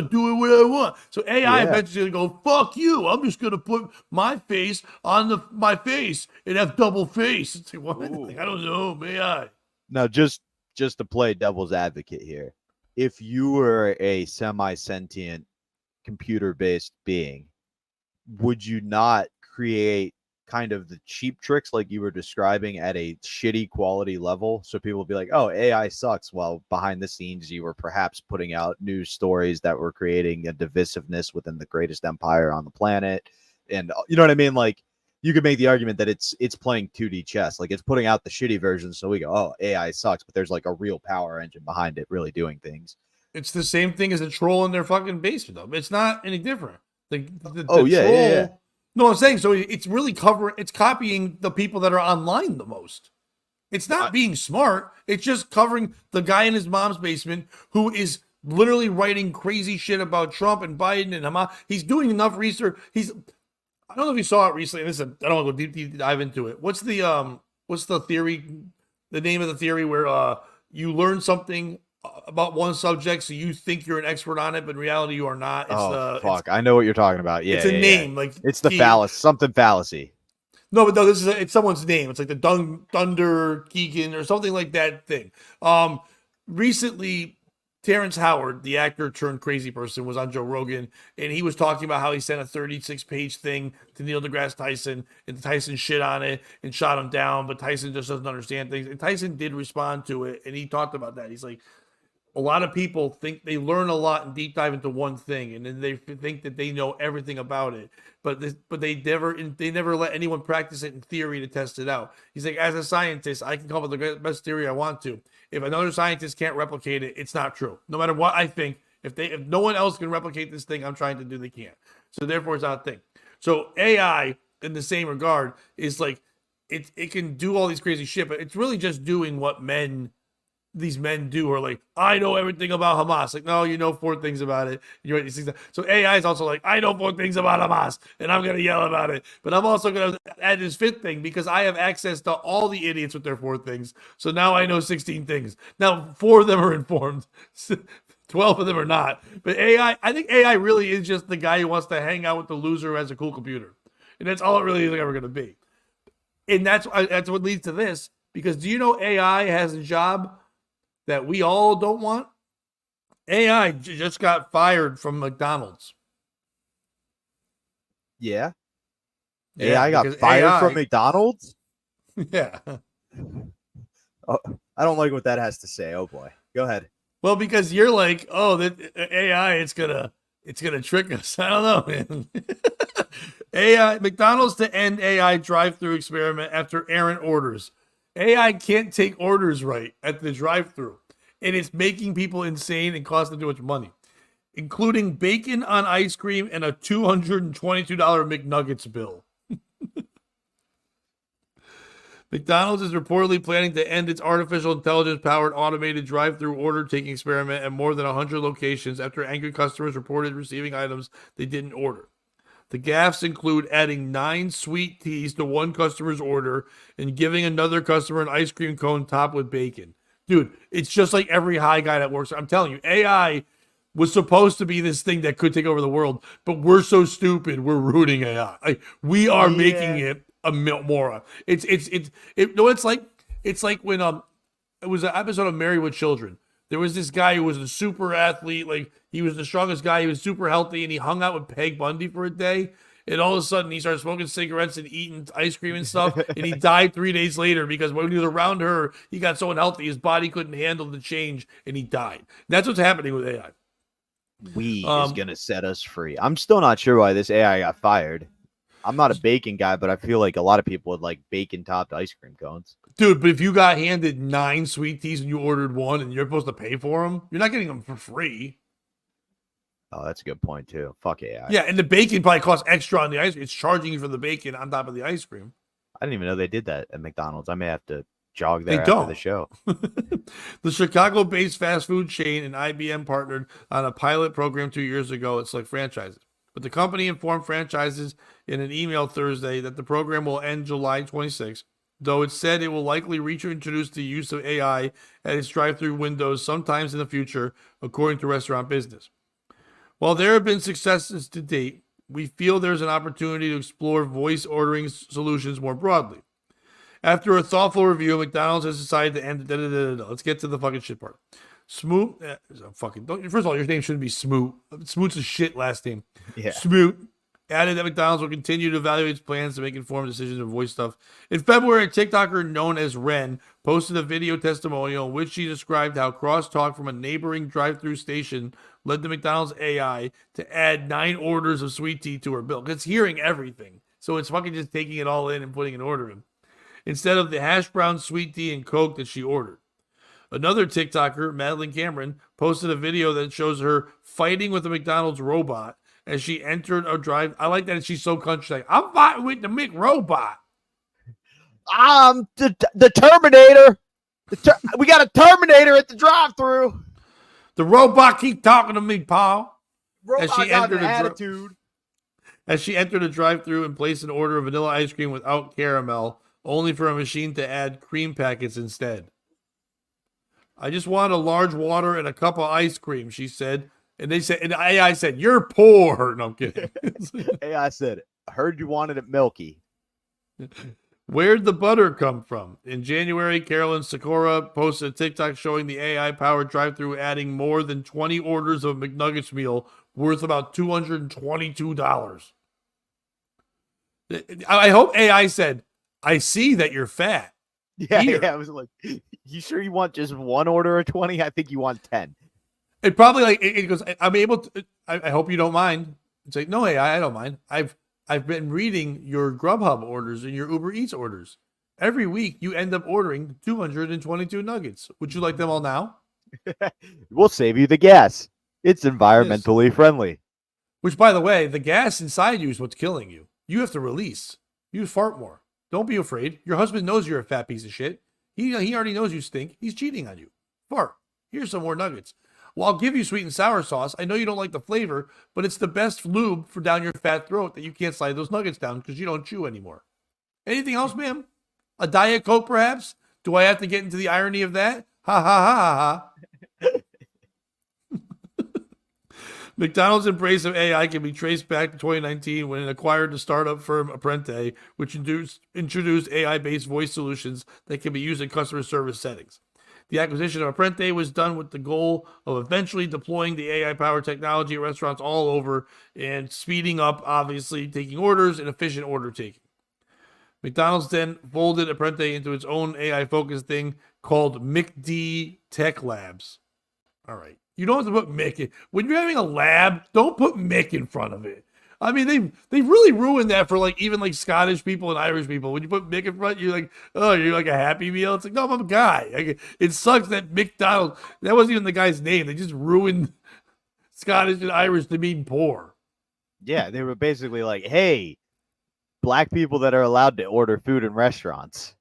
do it what I want." So AI eventually gonna go, "Fuck you. I'm just gonna put my face on my face and have double face." It's like, what? Like, I don't know, AI. Now, just to play devil's advocate here, if you were a semi-sentient computer-based being, would you not create kind of the cheap tricks like you were describing at a shitty quality level. So people will be like, oh, AI sucks. While behind the scenes, you were perhaps putting out news stories that were creating a divisiveness within the greatest empire on the planet. And you know what I mean? Like, you could make the argument that it's playing 2D chess. Like, it's putting out the shitty version. So we go, oh, AI sucks. But there's like a real power engine behind it really doing things. It's the same thing as a troll in their fucking basement, though. It's not any different. The Oh, yeah, troll, yeah. No, I'm saying, so it's really it's copying the people that are online the most. It's not being smart. It's just covering the guy in his mom's basement who is literally writing crazy shit about Trump and Biden and Hamas. He's doing enough research. I don't know if you saw it recently. I don't want to go deep dive into it. What's the theory? The name of the theory where you learn something about one subject, so you think you're an expert on it, but in reality you are not. Fuck! I know what you're talking about. Yeah, it's a name. Like, it's the fallacy. No, but no, it's someone's name. It's like the Dunder Keegan or something like that thing. Recently, Terrence Howard, the actor turned crazy person, was on Joe Rogan, and he was talking about how he sent a 36-page thing to Neil deGrasse Tyson, and Tyson shit on it and shot him down, but Tyson just doesn't understand things. And Tyson did respond to it, and he talked about that. He's like, a lot of people think they learn a lot and deep dive into one thing, and then they think that they know everything about it, but they never let anyone practice it in theory to test it out. He's like, as a scientist, I can come up with the best theory I want to. If another scientist can't replicate it, it's not true. No matter what I think, if no one else can replicate this thing I'm trying to do, they can't. So therefore, it's not a thing. So AI, in the same regard, is like it can do all these crazy shit, but it's really just doing what these men do, are like, I know everything about Hamas. Like, no, you know 4 things about it. You write these things down. So AI is also like, I know 4 things about Hamas, and I'm gonna yell about it. But I'm also gonna add this 5th thing because I have access to all the idiots with their 4 things. So now I know 16 things. Now 4 of them are informed. 12 of them are not. But I think AI really is just the guy who wants to hang out with the loser who has a cool computer. And that's all it really is ever gonna be. And that's what leads to this. Because do you know AI has a job that we all don't want? AI just got fired from McDonald's. Yeah. AI got fired from McDonald's? Yeah. Oh, I don't like what that has to say. Oh boy. Go ahead. Well, because you're like, oh, that AI, it's gonna trick us. I don't know, man. McDonald's to end AI drive-through experiment after errant orders. AI can't take orders right at the drive-thru, and it's making people insane and costing too much money, including bacon on ice cream and a $222 McNuggets bill. McDonald's is reportedly planning to end its artificial intelligence-powered automated drive-thru order-taking experiment at more than 100 locations after angry customers reported receiving items they didn't order. The gaffes include adding 9 sweet teas to one customer's order and giving another customer an ice cream cone topped with bacon. Dude, it's just like every high guy that works. I'm telling you, AI was supposed to be this thing that could take over the world, but we're so stupid, we're rooting AI. Like, we are making it a moron. It's like when it was an episode of Married with Children. There was this guy who was a super athlete, like he was the strongest guy, he was super healthy, and he hung out with Peg Bundy for a day. And all of a sudden, he started smoking cigarettes and eating ice cream and stuff. And he died 3 days later because when he was around her, he got so unhealthy, his body couldn't handle the change, and he died. That's what's happening with AI. Weed is going to set us free. I'm still not sure why this AI got fired. I'm not a bacon guy, but I feel like a lot of people would like bacon-topped ice cream cones. Dude, but if you got handed 9 sweet teas and you ordered one and you're supposed to pay for them, you're not getting them for free. Oh, that's a good point, too. Fuck AI. Yeah, and the bacon probably costs extra on the ice cream. It's charging you for the bacon on top of the ice cream. I didn't even know they did that at McDonald's. I may have to jog there after the show. The Chicago-based fast food chain and IBM partnered on a pilot program 2 years ago at select franchises. But the company informed franchises in an email Thursday that the program will end July 26th, though it said it will likely reintroduce the use of AI at its drive-thru windows sometimes in the future, according to Restaurant Business. While there have been successes to date, we feel there's an opportunity to explore voice ordering solutions more broadly. After a thoughtful review, McDonald's has decided to end. Let's get to the fucking shit part. Smoot, first of all, your name shouldn't be Smoot. Smoot's a shit last name. Yeah. Smoot added that McDonald's will continue to evaluate its plans to make informed decisions and voice stuff. In February, a TikToker known as Ren posted a video testimonial in which she described how crosstalk from a neighboring drive-thru station led the McDonald's AI to add 9 orders of sweet tea to her bill. It's hearing everything, so it's fucking just taking it all in and putting an order in, instead of the hash brown, sweet tea, and Coke that she ordered. Another TikToker, Madeline Cameron, posted a video that shows her fighting with a McDonald's robot as she entered a drive. I like that she's so country. Like, I'm fighting with the McRobot. The Terminator. We got a Terminator at the drive-thru. The robot keep talking to me, Paul. Robot As she got entered an a attitude. As she entered a drive-thru and placed an order of vanilla ice cream without caramel, only for a machine to add cream packets instead. I just want a large water and a cup of ice cream, she said. And the AI said, "You're poor." No, I'm kidding. AI said, "I heard you wanted it milky." Where'd the butter come from? In January, Carolyn Sikora posted a TikTok showing the AI-powered drive-thru adding more than 20 orders of a McNuggets meal worth about $222. I hope AI said, "I see that you're fat." Yeah, Here. yeah. I was like, "You sure you want just one order of 20? I think you want 10." It probably like it goes, "I'm able to. I hope you don't mind." It's like, "No, AI, I don't mind. I've been reading your Grubhub orders and your Uber Eats orders. Every week you end up ordering 222 nuggets. Would you like them all now?" We'll save you the gas. It's environmentally friendly. Which, by the way, the gas inside you is what's killing you. You have to release. You fart more. Don't be afraid. Your husband knows you're a fat piece of shit. He already knows you stink. He's cheating on you. Fart. Here's some more nuggets. Well, I'll give you sweet and sour sauce. I know you don't like the flavor, but it's the best lube for down your fat throat that you can't slide those nuggets down because you don't chew anymore. Anything else, ma'am? A Diet Coke, perhaps? Do I have to get into the irony of that? Ha ha ha ha ha. McDonald's embrace of AI can be traced back to 2019 when it acquired the startup firm Apprente, which introduced AI-based voice solutions that can be used in customer service settings. The acquisition of Apprente was done with the goal of eventually deploying the AI-powered technology at restaurants all over and speeding up, obviously, taking orders and efficient order taking. McDonald's then folded Apprente into its own AI-focused thing called McD Tech Labs. All right. You don't have to put Mick in. When you're having a lab, don't put Mick in front of it. I mean, they really ruined that for like even like Scottish people and Irish people. When you put Mick in front, you're like, oh, you're like a Happy Meal. It's like, no, I'm a guy. Like, it sucks that McDonald's, that wasn't even the guy's name. They just ruined Scottish and Irish to mean poor. Yeah, they were basically like, "Hey, black people that are allowed to order food in restaurants,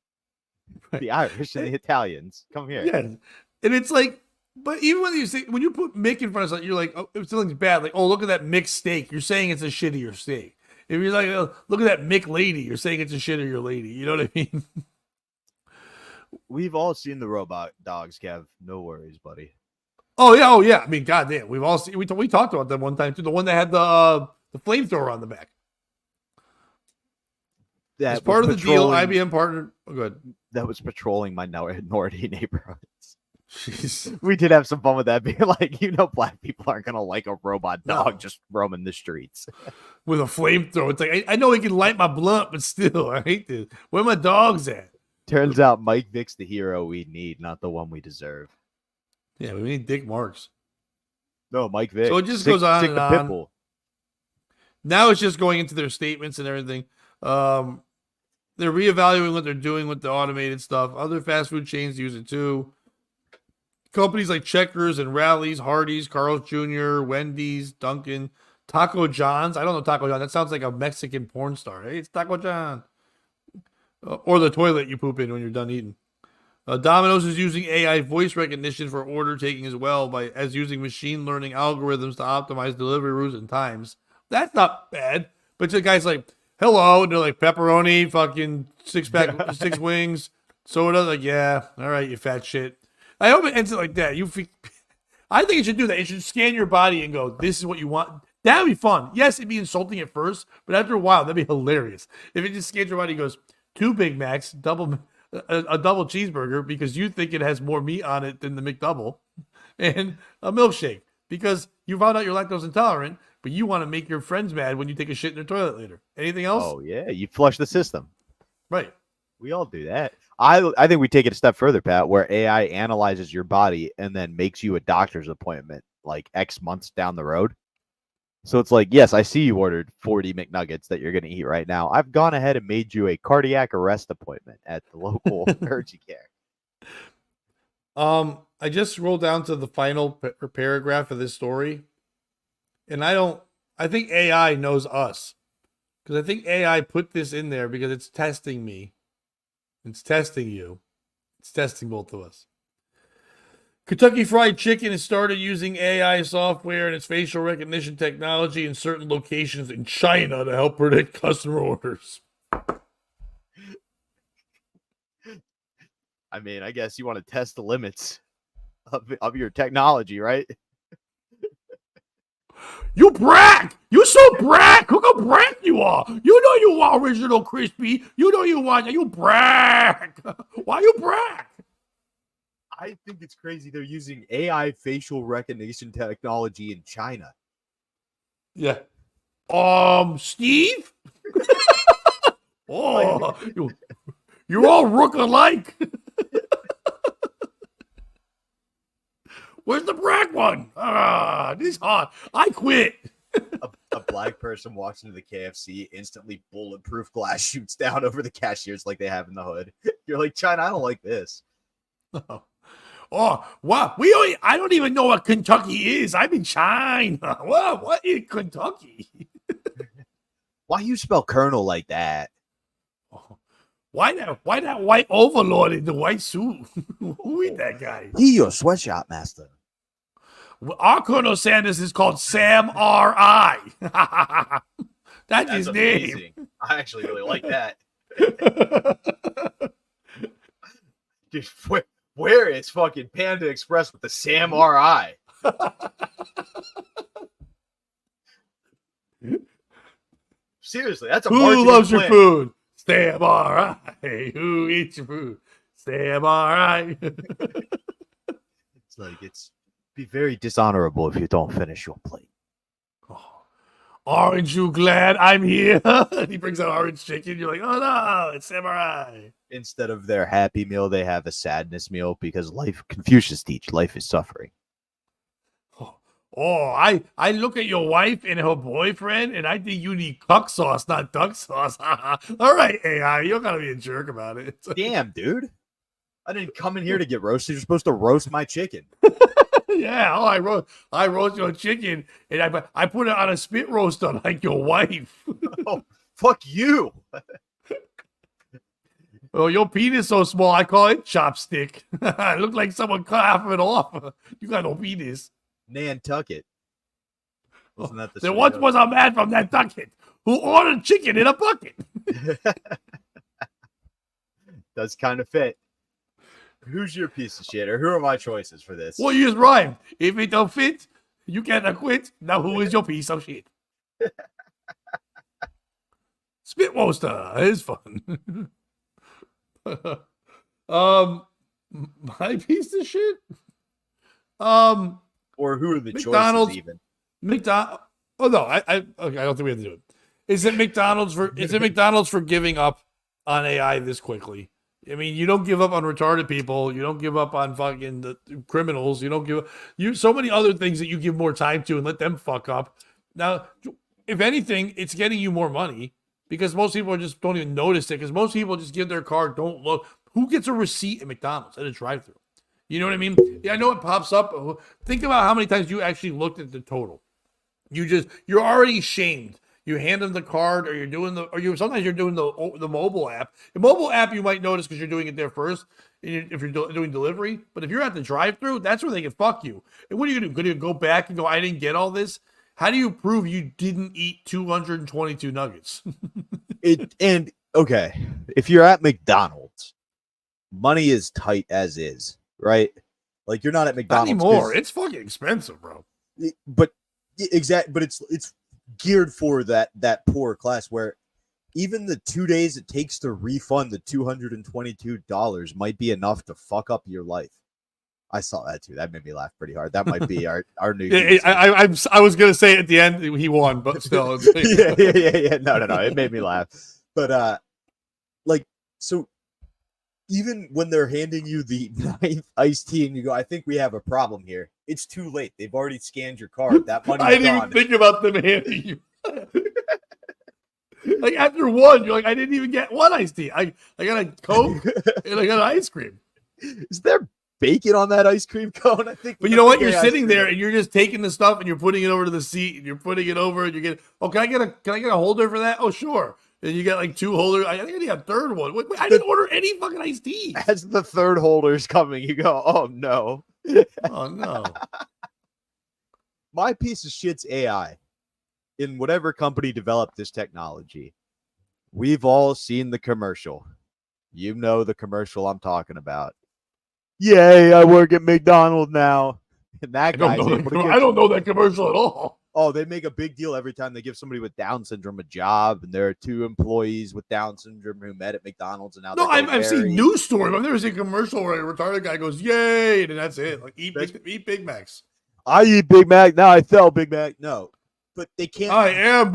the Irish and the Italians, come here." Yeah, and it's like, but even when you put Mick in front of something, you're like, oh, if something's bad, like, oh, look at that mixed steak. You're saying it's a shittier steak. If you're like, oh, look at that Mick lady, you're saying it's a shittier lady. You know what I mean? We've all seen the robot dogs, Kev. No worries, buddy. Oh yeah. I mean, goddamn, we've all seen. We talked about them one time too. The one that had the flamethrower on the back. That As part of the deal, patrolling- IBM partnered. Oh, good. That was patrolling my minority neighborhoods. Jeez. We did have some fun with that, being like, black people aren't gonna like a robot dog No. just roaming the streets. With a flamethrower, it's like I know he can light my blunt, but still, I hate this. Where my dogs at? Turns out Mike Vick's the hero we need, not the one we deserve. Yeah, we need Dick Marks. No, Mike Vick. So it just goes on Sick and the on. Pitbull. Now it's just going into their statements and everything. They're reevaluating what they're doing with the automated stuff. Other fast food chains use it too. Companies like Checkers and Rally's, Hardee's, Carl's Jr., Wendy's, Dunkin', Taco John's. I don't know Taco John. That sounds like a Mexican porn star. Hey, it's Taco John. Or the toilet you poop in when you're done eating. Domino's is using AI voice recognition for order taking as well as using machine learning algorithms to optimize delivery routes and times. That's not bad. But the guy's like, hello, and they're like, pepperoni, fucking 6-pack, 6 wings, soda. Like, yeah, all right, you fat shit. I hope it ends it like that. I think it should do that. It should scan your body and go, this is what you want. That would be fun. Yes, it'd be insulting at first, but after a while, that'd be hilarious. If it just scans your body and goes, 2 Big Macs, a double cheeseburger because you think it has more meat on it than the McDouble, and a milkshake because you found out you're lactose intolerant but you want to make your friends mad when you take a shit in their toilet later. Anything else? Oh yeah, you flush the system. Right. We all do that. I think we take it a step further, Pat, where AI analyzes your body and then makes you a doctor's appointment like X months down the road. So it's like, yes, I see you ordered 40 McNuggets that you're going to eat right now. I've gone ahead and made you a cardiac arrest appointment at the local urgent care. I just scrolled down to the final paragraph of this story, and I think AI knows us, because I think AI put this in there because it's testing me. It's testing you. It's testing both of us. Kentucky Fried Chicken has started using AI software and its facial recognition technology in certain locations in China to help predict customer orders. I mean, I guess you want to test the limits of your technology, right? You brag! You so brag! Look how brag you are! You know you are original crispy. You know you want it. You brag! Why you brag? I think it's crazy they're using AI facial recognition technology in China. Yeah. Steve? Oh, you're all rook alike. Where's the brag one? This hot. I quit. A black person walks into the KFC, instantly bulletproof glass shoots down over the cashiers like they have in the hood. You're like, China, I don't like this. Oh, wow. I don't even know what Kentucky is. I'm in China. What is Kentucky? Why you spell colonel like that? Oh, why that white overlord in the white suit? Who is that guy? He your sweatshop master. Our Colonel Sanders is called Sam R.I. That's his amazing. name. I actually really like that. Dude, where is fucking Panda Express with the Sam R.I.? Seriously, that's a Who loves your plan. food? Sam R.I. Who eats your food? Sam R.I. It's like, it's be very dishonorable if you don't finish your plate. Oh, aren't you glad I'm here? He brings out orange chicken. You're like, oh no, it's Sam R.I. Instead of their happy meal, they have a sadness meal because Confucius teach life is suffering. Oh, I look at your wife and her boyfriend, and I think you need cuck sauce, not duck sauce. All right, AI, you're gonna be a jerk about it. Damn, dude. I didn't come in here to get roasted. You're supposed to roast my chicken. Yeah, I roast your chicken, and I put it on a spit roaster like your wife. Oh, fuck you. Oh, your penis so small, I call it chopstick. It looked like someone cut half of it off. You got no penis. Nantucket. Wasn't that the There once was a man from Nantucket who ordered chicken in a bucket. Does kind of fit. Who's your piece of shit, or who are my choices for this? Well, you just rhyme. If it don't fit, you cannot quit. Now, who is your piece of shit? Spit roaster is fun. My piece of shit. Or who are the McDonald's, choices even? Oh no, I don't think we have to do it. Is it McDonald's for giving up on AI this quickly? I mean, you don't give up on retarded people. You don't give up on fucking the criminals. You don't give so many other things that you give more time to and let them fuck up. Now, if anything, it's getting you more money because most people just don't even notice it because most people just give their card, don't look. Who gets a receipt at McDonald's at a drive-thru? You know what I mean? Yeah, I know it pops up. Think about how many times you actually looked at the total. You're already shamed. You hand them the card, or sometimes you're doing the mobile app. The mobile app you might notice because you're doing it there first. If you're doing delivery, but if you're at the drive-thru, that's where they can fuck you. And what are you gonna do? Gonna go back and go? I didn't get all this. How do you prove you didn't eat 222 nuggets? Okay, if you're at McDonald's, money is tight as is, right? Like you're not at Not McDonald's anymore. It's fucking expensive, bro. But it's geared for that poor class where even the 2 days it takes to refund the $222 might be enough to fuck up your life. I saw that too. That made me laugh pretty hard. That might be our new. Yeah, I was gonna say at the end he won, but still. yeah. No. It made me laugh. But like, so even when they're handing you the ninth iced tea and you go, I think we have a problem here. It's too late. They've already scanned your card. That money's I didn't gone. even think about them handing you. Like after one, you're like, I didn't even get one iced tea. I got a Coke and I got an ice cream. Is there bacon on that ice cream cone? I think. But you know what? You're sitting there and you're just taking the stuff and you're putting it over to the seat and you're putting it over and you're getting. Oh, can I get a holder for that? Oh, sure. And you got like two holders. I think I need a third one. Wait, I didn't order any fucking iced tea. As the third holder's coming, you go, oh no. Oh no. My piece of shit's AI. In whatever company developed this technology, we've all seen the commercial. You know the commercial I'm talking about. Yay, I work at McDonald's now. And that guy's able to I don't know that commercial at all. Oh, they make a big deal every time they give somebody with Down syndrome a job, and there are 2 employees with Down syndrome who met at McDonald's, and now no, I've seen news stories. I've never seen a commercial where a retarded guy goes, "Yay!" and that's it. Like eat Big Macs. I eat Big Mac now. I sell Big Mac. No, but they can't. I am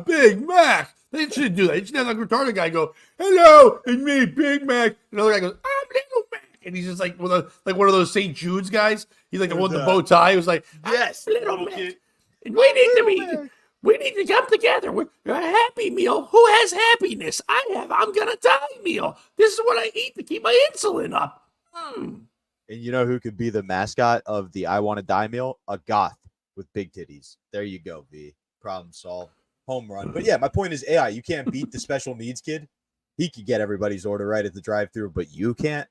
Big Mac. They shouldn't do that. They should have like a retarded guy go, "Hello, it's me, Big Mac." And another guy goes, "I'm Little Mac," and he's just like one of those St. Jude's guys. He's like the one with the bow tie. He was like, "Yes, Little Mac." And we need to come together. We're a happy meal. Who has happiness? I'm gonna die meal. This is what I eat to keep my insulin up. And you know who could be the mascot of the I Want to Die meal? A goth with big titties. There you go, V. Problem solved. Home run. But yeah, my point is AI. You can't beat the special needs kid. He could get everybody's order right at the drive-thru, but you can't.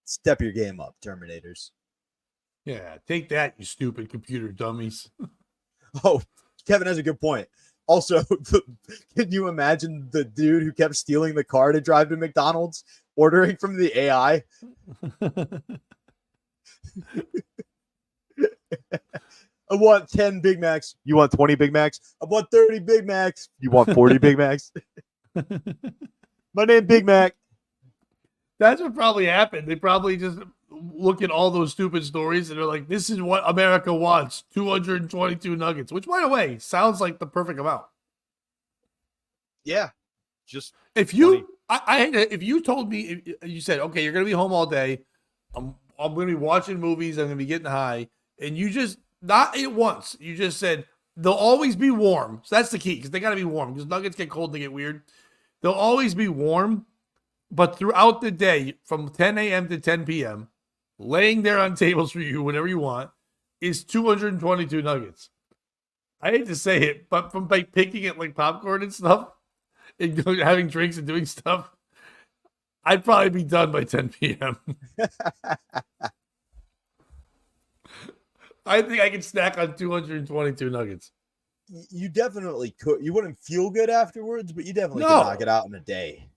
Step your game up, Terminators. Yeah, take that, you stupid computer dummies. Oh, Kevin has a good point. Also, can you imagine the dude who kept stealing the car to drive to McDonald's, ordering from the AI? I want 10 Big Macs. You want 20 Big Macs? I want 30 Big Macs. You want 40 Big Macs? My name Big Mac. That's what probably happened. They probably just look at all those stupid stories and they're like, this is what America wants. 222 nuggets, which, by the way, sounds like the perfect amount. Yeah. Just if you, if you told me, you said, okay, you're going to be home all day. I'm going to be watching movies. I'm going to be getting high. And you just, not at once, you just said, they'll always be warm. So that's the key, because they got to be warm, because nuggets get cold and they get weird. They'll always be warm, but throughout the day, from 10 a.m. to 10 p.m., laying there on tables for you whenever you want, is 222 nuggets. I hate to say it, but from like picking it like popcorn and stuff, and having drinks and doing stuff, I'd probably be done by 10 p.m. I think I can snack on 222 nuggets. You definitely could. You wouldn't feel good afterwards, but you definitely could knock it out in a day.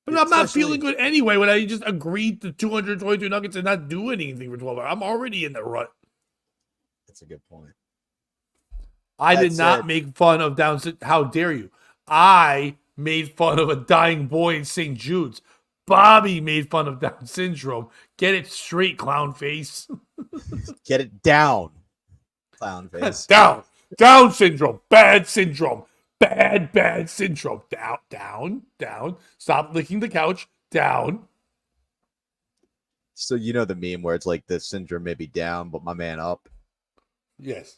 But I'm not feeling good anyway when I just agreed to 222 nuggets and not do anything for 12 hours. I'm already in the rut. That's a good point. I did not make fun of Down syndrome. How dare you? I made fun of a dying boy in St. Jude's. Bobby made fun of Down syndrome. Get it straight, clown face. Get it down, clown face. Down. Down syndrome. Bad syndrome. Bad syndrome. Down. Stop licking the couch. Down. So you know the meme where it's like the syndrome may be down, but my man up? Yes.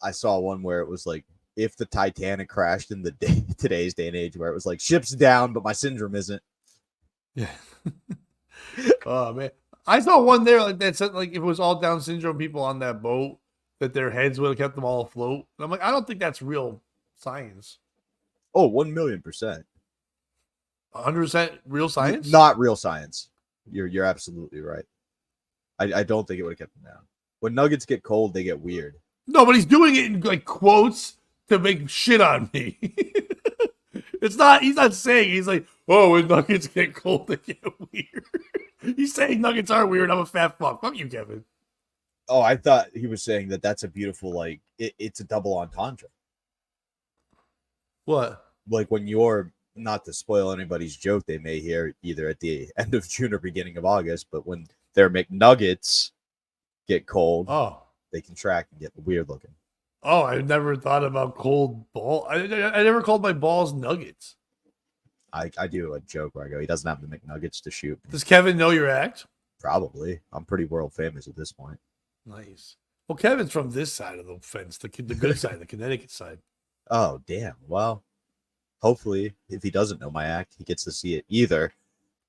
I saw one where it was like, if the Titanic crashed in the today's day and age, where it was like, ship's down, but my syndrome isn't. Yeah. Oh, man. I saw one there like that said, like, if it was all Down syndrome people on that boat, that their heads would have kept them all afloat. And I'm like, I don't think that's real science. Oh, 1,000,000%. 100% real science? Not real science. You're absolutely right. I don't think it would have kept them down. When nuggets get cold, they get weird. No, but he's doing it in like quotes to make shit on me. It's not, he's not saying, he's like, oh, when nuggets get cold, they get weird. He's saying nuggets are weird. I'm a fat fuck. Fuck you, Kevin. Oh, I thought he was saying that that's a beautiful, like, it's a double entendre. What? Like when you're, not to spoil anybody's joke they may hear either at the end of June or beginning of August, but when their McNuggets get cold, Oh. they contract and get weird looking. Oh, I never thought about cold ball. I never called my balls nuggets. I do a joke where I go, he doesn't have the McNuggets to shoot. Does Kevin know your act? Probably. I'm pretty world famous at this point. Nice. Well, Kevin's from this side of the fence, the good side, the Connecticut side. Oh, damn. Well, hopefully, if he doesn't know my act, he gets to see it either.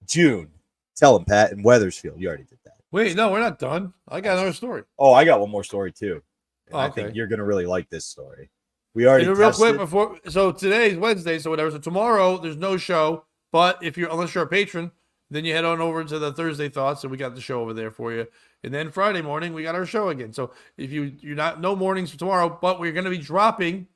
June. Tell him, Pat, in Weathersfield. You already did that. Wait, no, we're not done. I got another story. Oh, I got one more story, too. And Oh, I okay. think you're going to really like this story. We already Real quick tested- before. So today's Wednesday, so whatever. So tomorrow there's no show, but unless you're a patron, then you head on over to the Thursday Thoughts, and we got the show over there for you. And then Friday morning we got our show again. So if you're not no mornings for tomorrow, but we're going to be dropping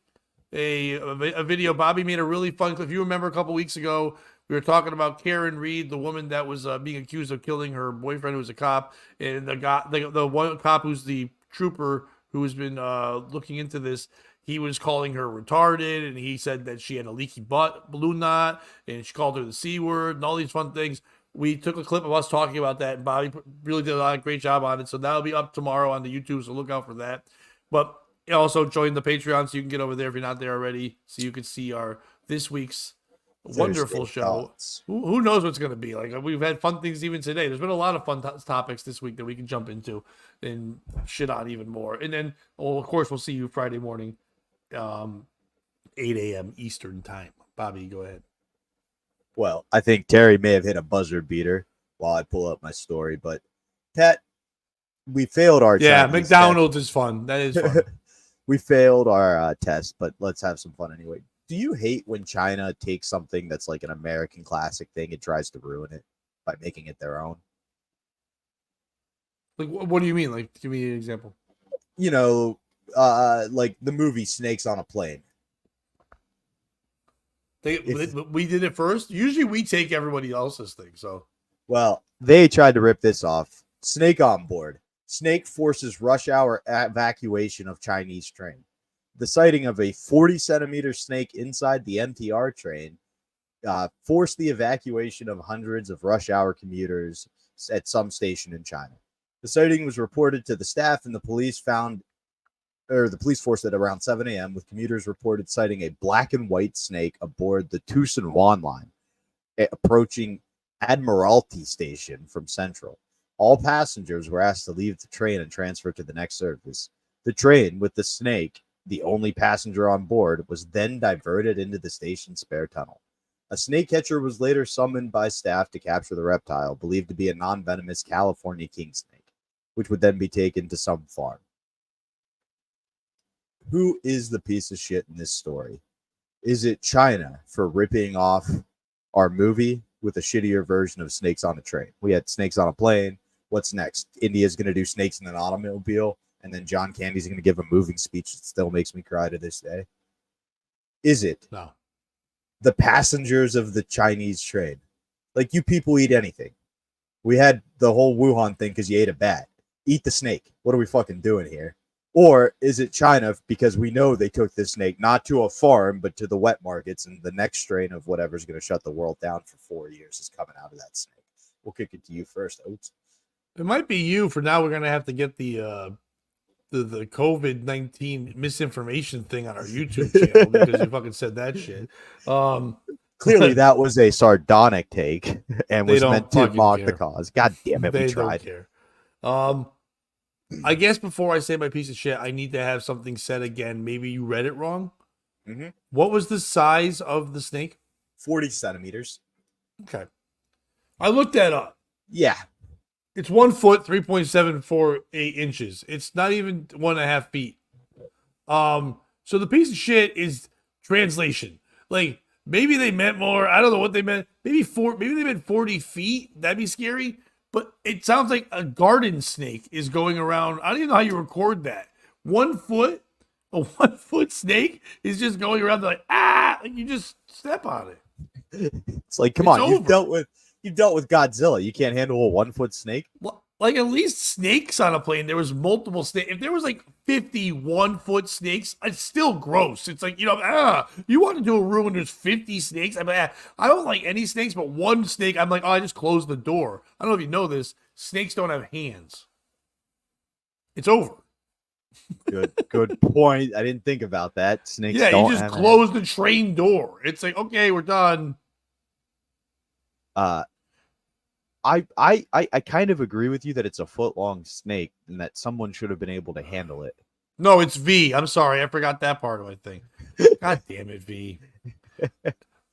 a video. Bobby made a really fun clip. If you remember a couple weeks ago, we were talking about Karen Reed, the woman that was being accused of killing her boyfriend, who was a cop, and the one cop who's the trooper who has been looking into this. He was calling her retarded, and he said that she had a leaky butt, balloon knot, and she called her the C word, and all these fun things. We took a clip of us talking about that, and Bobby really did a great job on it. So that'll be up tomorrow on the YouTube, so look out for that. But also join the Patreon so you can get over there if you're not there already, so you can see this week's wonderful Thursday show. Thoughts. Who knows what's going to be like? We've had fun things even today. There's been a lot of fun topics this week that we can jump into and shit on even more. And then, of course, we'll see you Friday morning. 8 a.m. Eastern time. Bobby, go ahead. Well, I think Terry may have hit a buzzer beater while I pull up my story, but Pat, we failed our Chinese McDonald's is fun. That is fun. we failed our test, but let's have some fun anyway. Do you hate when China takes something that's like an American classic thing and tries to ruin it by making it their own? Like, what do you mean? Like, give me an example. You know, like the movie Snakes on a Plane. We did it first. Usually we take everybody else's thing. So, Well, they tried to rip this off. Snake on board. Snake forces rush hour evacuation of Chinese train. The sighting of a 40-centimeter snake inside the MTR train forced the evacuation of hundreds of rush hour commuters at some station in China. The sighting was reported to the staff, and the police force at around 7 a.m. with commuters reported sighting a black and white snake aboard the Tucson Wan line approaching Admiralty Station from Central. All passengers were asked to leave the train and transfer to the next service. The train with the snake, the only passenger on board, was then diverted into the station's spare tunnel. A snake catcher was later summoned by staff to capture the reptile, believed to be a non-venomous California king snake, which would then be taken to some farm. Who is the piece of shit in this story? Is it China for ripping off our movie with a shittier version of Snakes on a Train? We had Snakes on a Plane. What's next? India's going to do Snakes in an Automobile, and then John Candy's going to give a moving speech that still makes me cry to this day. Is it no. the passengers of the Chinese train? Like, you people eat anything. We had the whole Wuhan thing because you ate a bat. Eat the snake. What are we fucking doing here? Or is it China because we know they took this snake not to a farm, but to the wet markets, and the next strain of whatever's going to shut the world down for 4 years is coming out of that snake? We'll kick it to you first, Oates. It might be you. For now, we're gonna have to get the COVID-19 misinformation thing on our YouTube channel because you fucking said that shit. Clearly, that was a sardonic take and was don't meant to fucking mock care. the cause. God damn it, They we tried. don't care. I guess before I say my piece of shit, I need to have something said again. Maybe you read it wrong. Mhm. What was the size of the snake? 40 centimeters. Okay. I looked that up. Yeah. It's 1 foot, 3.748 inches. It's not even 1.5 feet. So the piece of shit is translation. Like, maybe they meant more. I don't know what they meant. Maybe they meant 40 feet. That'd be scary. But it sounds like a garden snake is going around. I don't even know how you record that. 1 foot, a 1 foot snake is just going around like you just step on it. It's like, come It's on, you've over. dealt with Godzilla. You can't handle a 1 foot snake. Well, Like at least snakes on a plane. There was multiple snakes. If there was like 51-foot snakes, it's still gross. It's like, you want to do a room when there's 50 snakes? I don't like any snakes, but one snake, I'm like, oh, I just closed the door. I don't know if you know this. Snakes don't have hands. It's over. Good point. I didn't think about that. Snakes Yeah, don't you just have close the train door. It's like, okay, we're done. I kind of agree with you that it's a foot-long snake and that someone should have been able to handle it. No, it's V. I'm sorry. I forgot that part of my thing. God damn it, V.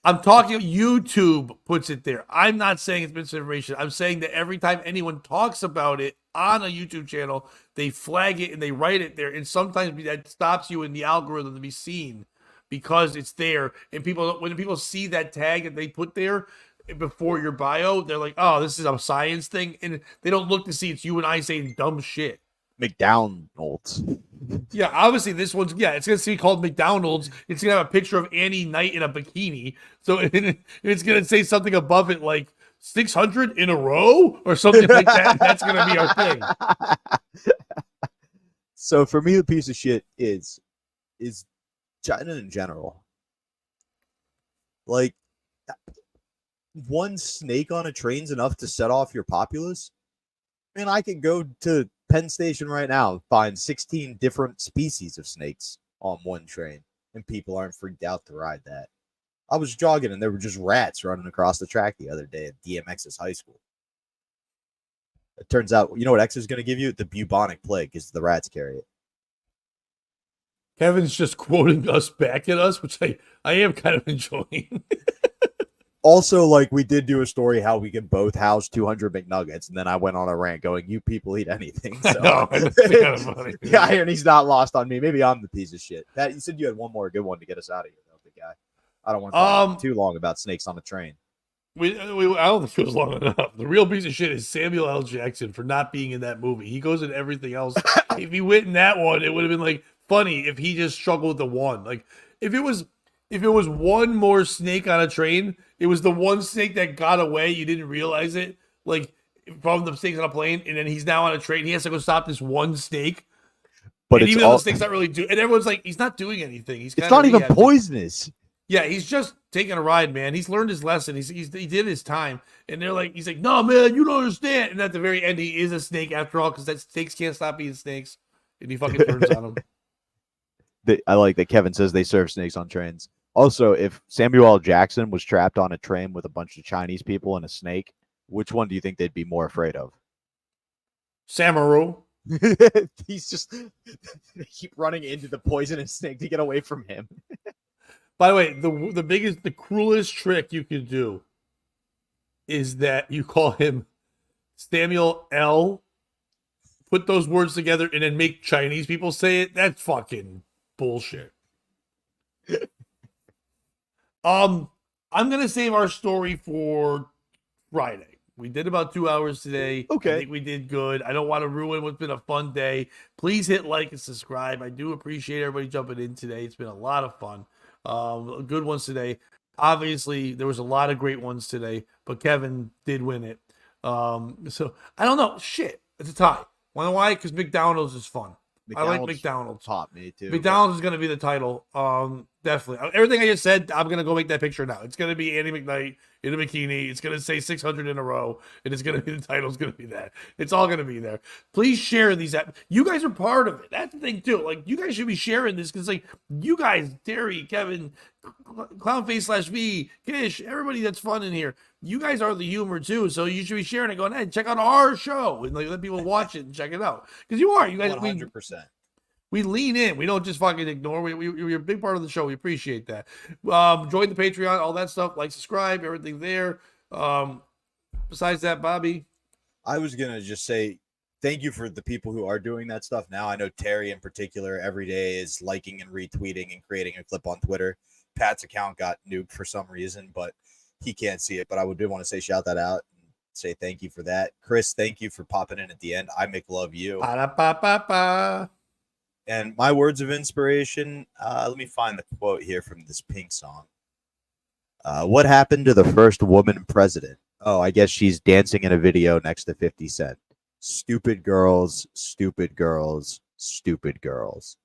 I'm talking YouTube puts it there. I'm not saying it's misinformation. I'm saying that every time anyone talks about it on a YouTube channel, they flag it and they write it there. And sometimes that stops you in the algorithm to be seen because it's there. And when people see that tag that they put there before your bio, they're like, oh, this is a science thing. And they don't look to see it's you and I saying dumb shit. McDonald's. Yeah, obviously this one's, it's going to be called McDonald's. It's going to have a picture of Annie Knight in a bikini. So it's going to say something above it like 600 in a row or something like that. That's going to be our thing. So for me, the piece of shit is China in general. Like, one snake on a train's enough to set off your populace. Man, I could go to Penn Station right now and find 16 different species of snakes on one train, and people aren't freaked out to ride that. I was jogging, and there were just rats running across the track the other day at DMX's high school. It turns out, you know what X is going to give you? The bubonic plague, because the rats carry it. Kevin's just quoting us back at us, which I am kind of enjoying. Also, like, we did do a story how we can both house 200 McNuggets, and then I went on a rant going, you people eat anything. So. No, that's kind of funny. The irony's not lost on me. Maybe I'm the piece of shit. Pat, you said you had one more good one to get us out of here, though, big guy. I don't want to talk too long about snakes on the train. I don't think it was long enough. The real piece of shit is Samuel L. Jackson for not being in that movie. He goes in everything else. If he went in that one, it would have been like funny if he just struggled with the one. Like if it was one more snake on a train, it was the one snake that got away. You didn't realize it, like from the snakes on a plane, and then he's now on a train. He has to go stop this one snake. But and even though the snake's not really doing, and everyone's like, he's not doing anything. It's not even poisonous. Yeah, he's just taking a ride, man. He's learned his lesson. He did his time, and he's like, no, man, you don't understand. And at the very end, he is a snake after all, because that snakes can't stop being snakes, and he fucking turns on them. I like that Kevin says they serve snakes on trains. Also, if Samuel L. Jackson was trapped on a train with a bunch of Chinese people and a snake, which one do you think they'd be more afraid of? Samaru. He's just they keep running into the poisonous snake to get away from him. By the way, the cruelest trick you could do is that you call him Samuel L. Put those words together and then make Chinese people say it. That's fucking bullshit. I'm gonna save our story for Friday. We did about 2 hours today. Okay. I think we did good. I don't want to ruin what's been a fun day. Please hit like and subscribe. I do appreciate everybody jumping in today. It's been a lot of fun. Good ones today. Obviously, there was a lot of great ones today, but Kevin did win it. So I don't know. Shit, it's a tie. Wanna know why? Because McDonald's is fun. I like McDonald's. Top me too. McDonald's is going to be the title. Definitely. Everything I just said, I'm going to go make that picture now. It's going to be Annie McKnight in a bikini. It's going to say 600 in a row. And it's going to be the title's going to be that. It's all going to be there. Please share these. You guys are part of it. That's the thing, too. Like, you guys should be sharing this because, like, you guys, Terry, Kevin, Clownface/V, Kish, everybody that's fun in here. You guys are the humor, too. So you should be sharing it, going, hey, check out our show. And, like, let people watch it and check it out. Because you are. You guys, 100%. We lean in. We don't just fucking ignore. We're a big part of the show. We appreciate that. Join the Patreon, all that stuff. Like, subscribe, everything there. Besides that, Bobby. I was going to just say thank you for the people who are doing that stuff now. I know Terry in particular every day is liking and retweeting and creating a clip on Twitter. Pat's account got nuked for some reason, but he can't see it. But I do want to say shout that out and say thank you for that. Chris, thank you for popping in at the end. I make love you. Ba-da-ba-ba-ba. And my words of inspiration, let me find the quote here from this Pink song. What happened to the first woman president? Oh, I guess she's dancing in a video next to 50 Cent. Stupid girls, stupid girls, stupid girls.